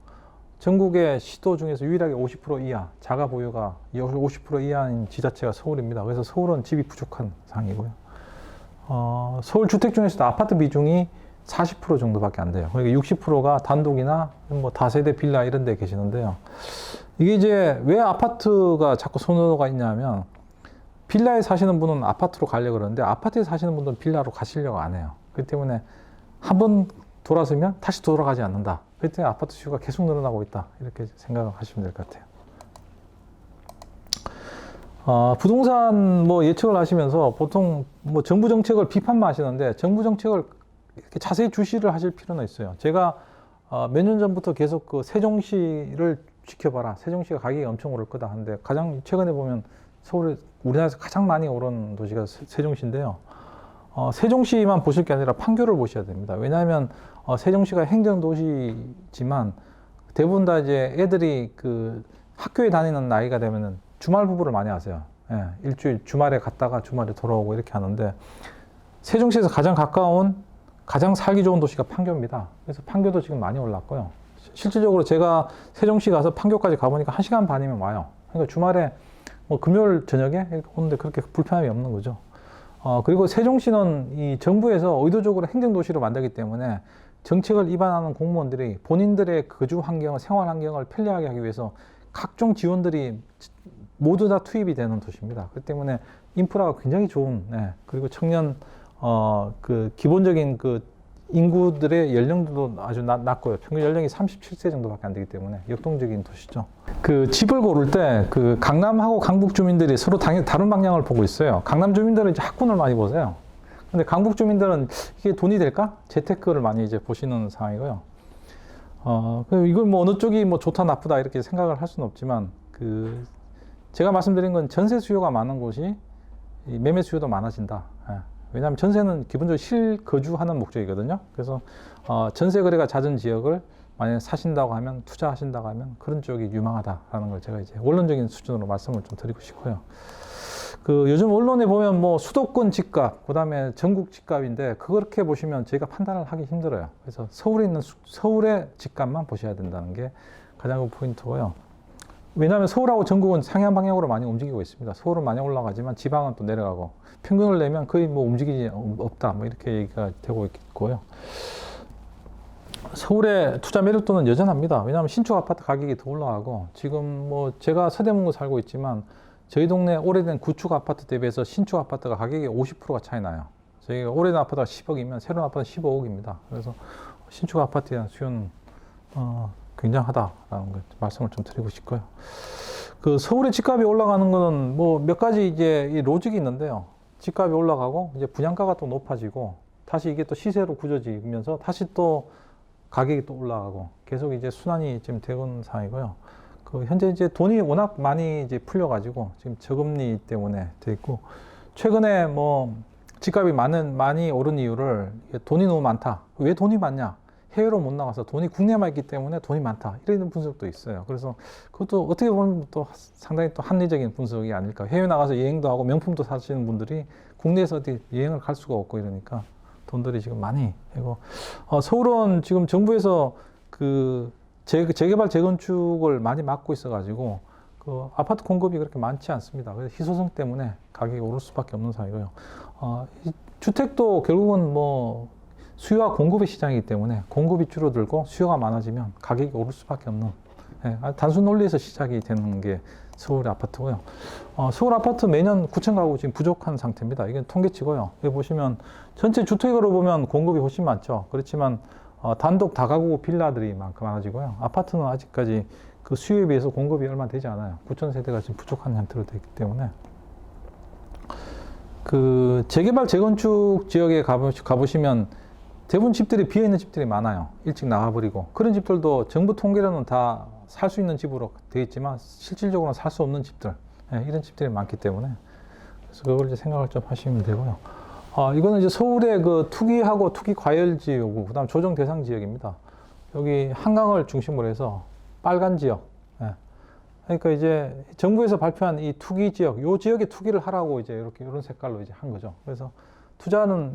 전국의 시도 중에서 유일하게 50% 이하, 자가 보유가 50% 이하인 지자체가 서울입니다. 그래서 서울은 집이 부족한 상황이고요. 서울 주택 중에서도 아파트 비중이 40% 정도밖에 안 돼요. 그러니까 60%가 단독이나 다세대 빌라 이런 데 계시는데요. 이게 이제 왜 아파트가 자꾸 선호가 있냐면 빌라에 사시는 분은 아파트로 가려고 그러는데 아파트에 사시는 분들은 빌라로 가시려고 안 해요. 그렇기 때문에 한번 돌아서면 다시 돌아가지 않는다. 그렇기 때문에 아파트 수요가 계속 늘어나고 있다. 이렇게 생각을 하시면 될 것 같아요. 부동산 예측을 하시면서 보통 정부 정책을 비판만 하시는데 정부 정책을 이렇게 자세히 주시를 하실 필요는 있어요. 제가 몇 년 전부터 계속 세종시를 지켜봐라. 세종시가 가격이 엄청 오를 거다 하는데 가장 최근에 보면 우리나라에서 가장 많이 오른 도시가 세종시인데요. 세종시만 보실 게 아니라 판교를 보셔야 됩니다. 왜냐하면 세종시가 행정도시지만 대부분 다 이제 애들이 학교에 다니는 나이가 되면은 주말 부부를 많이 하세요. 예, 일주일 주말에 갔다가 주말에 돌아오고 이렇게 하는데 세종시에서 가장 가까운 가장 살기 좋은 도시가 판교입니다. 그래서 판교도 지금 많이 올랐고요. 실질적으로 제가 세종시 가서 판교까지 가보니까 1시간 반이면 와요. 그러니까 주말에 금요일 저녁에 오는데 그렇게 불편함이 없는 거죠. 그리고 세종시는 이 정부에서 의도적으로 행정도시로 만들기 때문에 정책을 위반하는 공무원들이 본인들의 거주 환경을, 생활 환경을 편리하게 하기 위해서 각종 지원들이 모두 다 투입이 되는 도시입니다. 그렇기 때문에 인프라가 굉장히 좋은, 그리고 청년, 기본적인 인구들의 연령도 아주 낮고요. 평균 연령이 37세 정도밖에 안 되기 때문에 역동적인 도시죠. 집을 고를 때 강남하고 강북 주민들이 서로 다른 방향을 보고 있어요. 강남 주민들은 이제 학군을 많이 보세요. 근데 강북 주민들은 이게 돈이 될까? 재테크를 많이 이제 보시는 상황이고요. 이걸 뭐 어느 쪽이 뭐 좋다 나쁘다 이렇게 생각을 할 수는 없지만, 제가 말씀드린 건 전세 수요가 많은 곳이 이 매매 수요도 많아진다. 예. 왜냐하면 전세는 기본적으로 실거주하는 목적이거든요. 그래서 전세 거래가 잦은 지역을 만약에 사신다고 하면, 투자하신다고 하면 그런 쪽이 유망하다라는 걸 제가 이제 원론적인 수준으로 말씀을 좀 드리고 싶고요. 요즘 언론에 보면 뭐 수도권 집값, 그 다음에 전국 집값인데, 그렇게 보시면 저희가 판단을 하기 힘들어요. 그래서 서울에 있는 서울의 집값만 보셔야 된다는 게 가장 큰 포인트고요. 왜냐하면 서울하고 전국은 상향 방향으로 많이 움직이고 있습니다. 서울은 많이 올라가지만 지방은 또 내려가고, 평균을 내면 거의 뭐 움직이지 없다, 뭐 이렇게 얘기가 되고 있고요. 서울의 투자 매력도는 여전합니다. 왜냐하면 신축 아파트 가격이 더 올라가고, 지금 뭐 제가 서대문구 살고 있지만 저희 동네 오래된 구축 아파트 대비해서 신축 아파트가 가격이 50%가 차이 나요. 저희가 오래된 아파트가 10억이면 새로운 아파트는 15억입니다. 그래서 신축 아파트에 대한 수요는 굉장하다라는 걸 말씀을 좀 드리고 싶고요. 서울의 집값이 올라가는 거는 뭐 몇 가지 이제 이 로직이 있는데요. 집값이 올라가고 이제 분양가가 또 높아지고, 다시 이게 또 시세로 굳어지면서 다시 또 가격이 또 올라가고, 계속 이제 순환이 지금 되고 있는 상황이고요. 현재 이제 돈이 워낙 많이 이제 풀려가지고 지금 저금리 때문에 돼 있고, 최근에 뭐 집값이 많이 오른 이유를 돈이 너무 많다. 왜 돈이 많냐? 해외로 못 나가서 돈이 국내에만 있기 때문에 돈이 많다. 이런 분석도 있어요. 그래서 그것도 어떻게 보면 또 상당히 또 합리적인 분석이 아닐까. 해외 나가서 여행도 하고 명품도 사시는 분들이 국내에서 어디 여행을 갈 수가 없고 이러니까 돈들이 지금 많이 되고, 서울은 지금 정부에서 재개발 재건축을 많이 막고 있어가지고 아파트 공급이 그렇게 많지 않습니다. 그래서 희소성 때문에 가격이 오를 수밖에 없는 상황이고요. 주택도 결국은 뭐 수요와 공급의 시장이기 때문에 공급이 줄어들고 수요가 많아지면 가격이 오를 수밖에 없는, 단순 논리에서 시작이 되는 게 서울 아파트고요. 서울 아파트 매년 9천 가구 지금 부족한 상태입니다. 이게 통계치고요. 여기 보시면 전체 주택으로 보면 공급이 훨씬 많죠. 그렇지만 단독 다가구 빌라들이 많아지고요. 아파트는 아직까지 그 수요에 비해서 공급이 얼마 되지 않아요. 9천 세대가 지금 부족한 형태로 되어 있기 때문에, 재개발 재건축 지역에 가보시면 대부분 집들이 비어있는 집들이 많아요. 일찍 나가버리고. 그런 집들도 정부 통계로는 다 살 수 있는 집으로 되어 있지만 실질적으로는 살 수 없는 집들, 이런 집들이 많기 때문에, 그래서 그걸 이제 생각을 좀 하시면 되고요. 이거는 이제 서울의 투기하고 투기 과열 지역이고, 그 다음 조정 대상 지역입니다. 여기 한강을 중심으로 해서 빨간 지역. 그러니까 이제 정부에서 발표한 이 투기 지역, 요 지역에 투기를 하라고 이제 이런 색깔로 이제 한 거죠. 그래서 투자는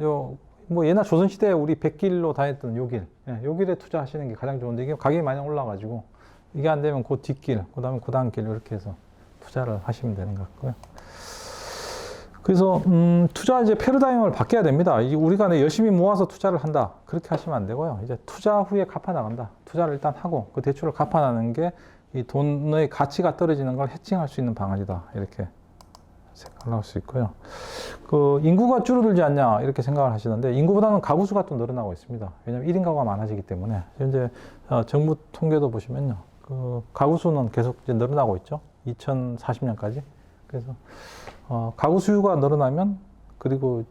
뭐 옛날 조선시대에 우리 백길로 다녔던 요 길에 투자하시는 게 가장 좋은데, 이게 가격이 많이 올라가지고, 이게 안 되면 그 뒷길, 그 다음에 그 다음 길, 이렇게 해서 투자를 하시면 되는 것 같고요. 그래서 투자 이제 패러다임을 바뀌어야 됩니다. 우리가 열심히 모아서 투자를 한다, 그렇게 하시면 안 되고요. 이제 투자 후에 갚아 나간다. 투자를 일단 하고 그 대출을 갚아 나가는 게 이 돈의 가치가 떨어지는 걸 해칭할 수 있는 방안이다, 이렇게 생각할 수 있고요. 인구가 줄어들지 않냐 이렇게 생각을 하시는데, 인구보다는 가구 수가 또 늘어나고 있습니다. 왜냐하면 1인 가구가 많아지기 때문에. 현재 정부 통계도 보시면요, 가구 수는 계속 이제 늘어나고 있죠. 2040년까지. 그래서 가구 수요가 늘어나면, 그리고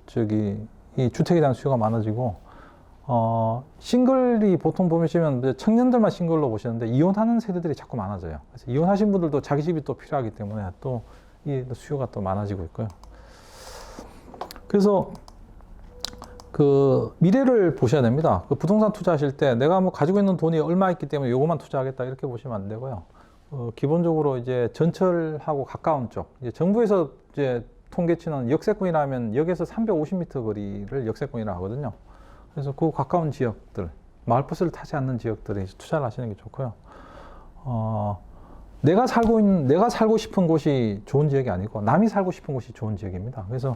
이 주택에 대한 수요가 많아지고, 싱글이 보통 보시면 청년들만 싱글로 보시는데 이혼하는 세대들이 자꾸 많아져요. 그래서 이혼하신 분들도 자기 집이 또 필요하기 때문에 또 이 수요가 또 많아지고 있고요. 그래서 미래를 보셔야 됩니다. 부동산 투자하실 때 내가 뭐 가지고 있는 돈이 얼마 있기 때문에 요것만 투자하겠다, 이렇게 보시면 안 되고요. 기본적으로 이제 전철하고 가까운 쪽, 이제 정부에서 이제 통계치는 역세권이라면 역에서 350m 거리를 역세권이라 하거든요. 그래서 그 가까운 지역들, 마을버스를 타지 않는 지역들에 투자를 하시는 게 좋고요. 내가 살고 싶은 곳이 좋은 지역이 아니고 남이 살고 싶은 곳이 좋은 지역입니다. 그래서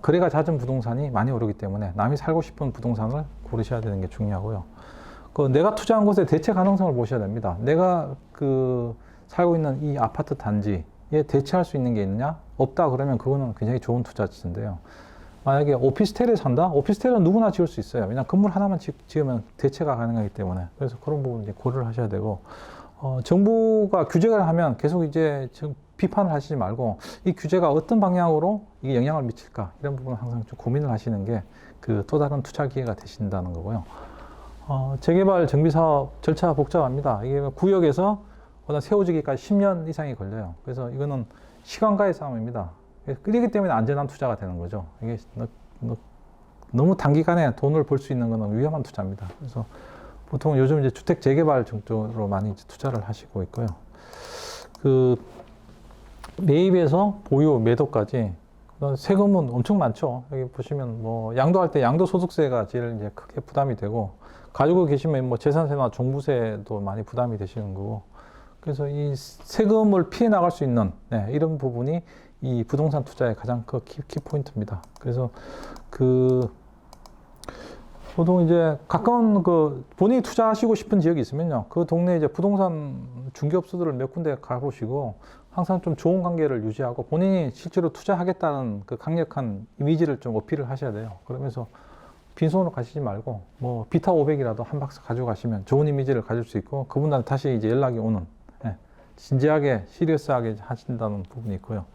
거래가 잦은 부동산이 많이 오르기 때문에 남이 살고 싶은 부동산을 고르셔야 되는 게 중요하고요. 내가 투자한 곳의 대체 가능성을 보셔야 됩니다. 내가 살고 있는 이 아파트 단지에 대체할 수 있는 게 있느냐? 없다 그러면 그거는 굉장히 좋은 투자지인데요. 만약에 오피스텔에 산다? 오피스텔은 누구나 지을 수 있어요. 왜냐하면 건물 하나만 지으면 대체가 가능하기 때문에. 그래서 그런 부분 이제 고려를 하셔야 되고, 정부가 규제를 하면 계속 이제 비판을 하시지 말고, 이 규제가 어떤 방향으로 이게 영향을 미칠까, 이런 부분을 항상 좀 고민을 하시는 게 또 다른 투자 기회가 되신다는 거고요. 재개발 정비 사업 절차가 복잡합니다. 이게 구역에서 세워지기까지 10년 이상이 걸려요. 그래서 이거는 시간과의 싸움입니다. 그렇기 때문에 안전한 투자가 되는 거죠. 이게 너무 단기간에 돈을 벌 수 있는 것은 위험한 투자입니다. 그래서 보통 요즘 이제 주택 재개발 쪽으로 많이 이제 투자를 하시고 있고요. 그 매입에서 보유, 매도까지 세금은 엄청 많죠. 여기 보시면 뭐 양도할 때 양도소득세가 제일 이제 크게 부담이 되고, 가지고 계시면 뭐 재산세나 종부세도 많이 부담이 되시는 거고, 그래서 이 세금을 피해 나갈 수 있는 이런 부분이 이 부동산 투자의 가장 큰 키포인트입니다. 그래서 보통 이제 가까운 본인이 투자하시고 싶은 지역이 있으면요, 그 동네 이제 부동산 중개업소들을 몇 군데 가보시고 항상 좀 좋은 관계를 유지하고 본인이 실제로 투자하겠다는 그 강력한 이미지를 좀 어필을 하셔야 돼요. 그러면서 빈손으로 가시지 말고 뭐 비타 500이라도 한 박스 가져가시면 좋은 이미지를 가질 수 있고, 그분한테 다시 이제 연락이 오는, 진지하게 시리어스하게 하신다는 부분이 있고요.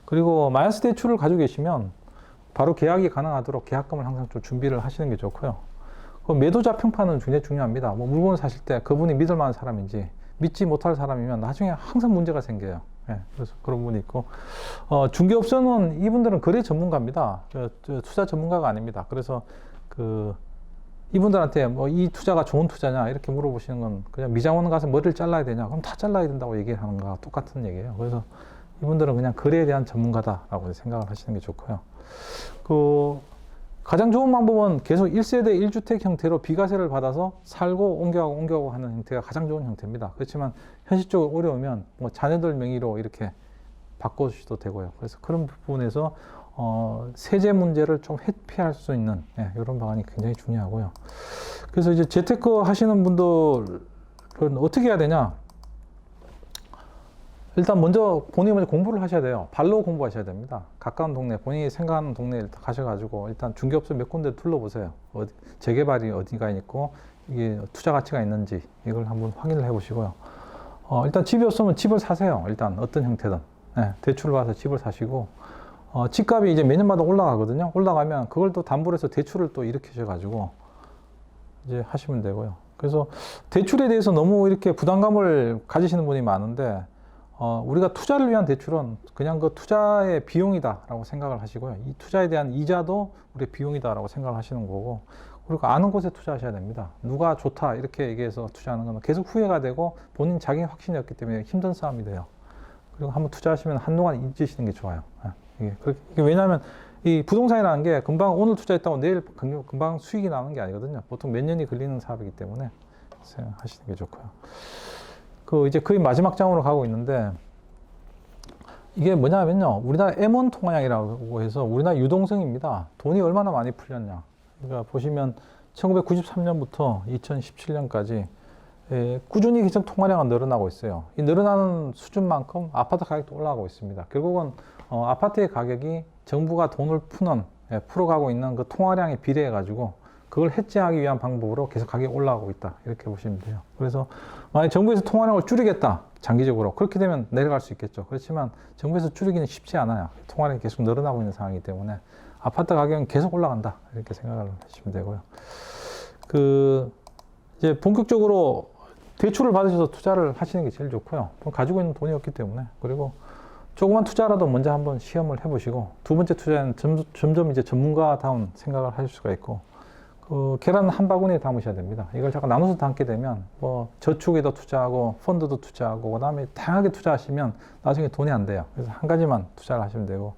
그리고 마이너스 대출을 가지고 계시면 바로 계약이 가능하도록 계약금을 항상 좀 준비를 하시는 게 좋고요. 매도자 평판은 굉장히 중요합니다. 뭐 물건을 사실 때 그분이 믿을 만한 사람인지 믿지 못할 사람이면 나중에 항상 문제가 생겨요. 그래서 그런 부분이 있고, 중개업소는 이분들은 거래 전문가입니다. 투자 전문가가 아닙니다. 그래서 이분들한테 뭐 이 투자가 좋은 투자냐 이렇게 물어보시는 건 그냥 미장원 가서 머리를 잘라야 되냐, 그럼 다 잘라야 된다고 얘기하는 거와 똑같은 얘기예요. 그래서 이분들은 그냥 거래에 대한 전문가다라고 생각을 하시는 게 좋고요. 가장 좋은 방법은 계속 1세대 1주택 형태로 비과세를 받아서 살고 옮겨가고 하는 형태가 가장 좋은 형태입니다. 그렇지만 현실적으로 어려우면 뭐 자녀들 명의로 이렇게 바꿔주셔도 되고요. 그래서 그런 부분에서 세제 문제를 좀 회피할 수 있는 이런 방안이 굉장히 중요하고요. 그래서 이제 재테크 하시는 분들은 어떻게 해야 되냐? 일단 본인이 먼저 공부를 하셔야 돼요. 발로 공부하셔야 됩니다. 가까운 동네, 본인이 생각하는 동네에 일단 가셔가지고 일단 중개업소 몇 군데 둘러보세요. 재개발이 어디가 있고 이게 투자 가치가 있는지 이걸 한번 확인을 해보시고요. 일단 집이 없으면 집을 사세요. 일단 어떤 형태든 대출을 받아서 집을 사시고, 집값이 이제 매년마다 올라가거든요. 올라가면 그걸 또 담보로 해서 대출을 또 일으키셔가지고 이제 하시면 되고요. 그래서 대출에 대해서 너무 이렇게 부담감을 가지시는 분이 많은데, 우리가 투자를 위한 대출은 그냥 그 투자의 비용이다라고 생각을 하시고요. 이 투자에 대한 이자도 우리의 비용이다라고 생각을 하시는 거고, 그리고 아는 곳에 투자하셔야 됩니다. 누가 좋다 이렇게 얘기해서 투자하는 건 계속 후회가 되고 본인 자기 확신이 없기 때문에 힘든 싸움이 돼요. 그리고 한번 투자하시면 한동안 잊으시는 게 좋아요. 이게 왜냐하면 이 부동산이라는 게 금방 오늘 투자했다고 내일 금방 수익이 나는 게 아니거든요. 보통 몇 년이 걸리는 사업이기 때문에 하시는 게 좋고요. 이제 거의 마지막 장으로 가고 있는데, 이게 뭐냐면요, 우리나라 M1 통화량이라고 해서 우리나라 유동성입니다. 돈이 얼마나 많이 풀렸냐. 그러니까 보시면 1993년부터 2017년까지 꾸준히 계속 통화량은 늘어나고 있어요. 이 늘어나는 수준만큼 아파트 가격도 올라가고 있습니다. 결국은 아파트의 가격이 정부가 돈을 풀어가고 있는 그 통화량에 비례해 가지고 그걸 해지하기 위한 방법으로 계속 가격이 올라가고 있다, 이렇게 보시면 돼요. 그래서 만약 정부에서 통화량을 줄이겠다, 장기적으로 그렇게 되면 내려갈 수 있겠죠. 그렇지만 정부에서 줄이기는 쉽지 않아요. 통화량이 계속 늘어나고 있는 상황이기 때문에 아파트 가격은 계속 올라간다, 이렇게 생각을 하시면 되고요. 이제 본격적으로 대출을 받으셔서 투자를 하시는 게 제일 좋고요. 가지고 있는 돈이 없기 때문에. 그리고 조그만 투자라도 먼저 한번 시험을 해보시고, 두 번째 투자는 점점 이제 전문가다운 생각을 하실 수가 있고, 계란 한 바구니에 담으셔야 됩니다. 이걸 잠깐 나눠서 담게 되면 뭐 저축에도 투자하고 펀드도 투자하고 그다음에 다양하게 투자하시면 나중에 돈이 안 돼요. 그래서 한 가지만 투자를 하시면 되고,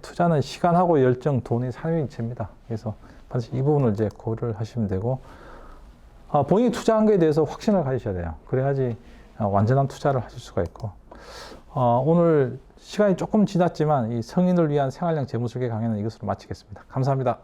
투자는 시간하고 열정, 돈이 삼위일체입니다. 그래서 반드시 이 부분을 이제 고려를 하시면 되고, 본인이 투자한 거에 대해서 확신을 가지셔야 돼요. 그래야지 완전한 투자를 하실 수가 있고, 오늘 시간이 조금 지났지만 이 성인을 위한 생활형 재무설계 강의는 이것으로 마치겠습니다. 감사합니다.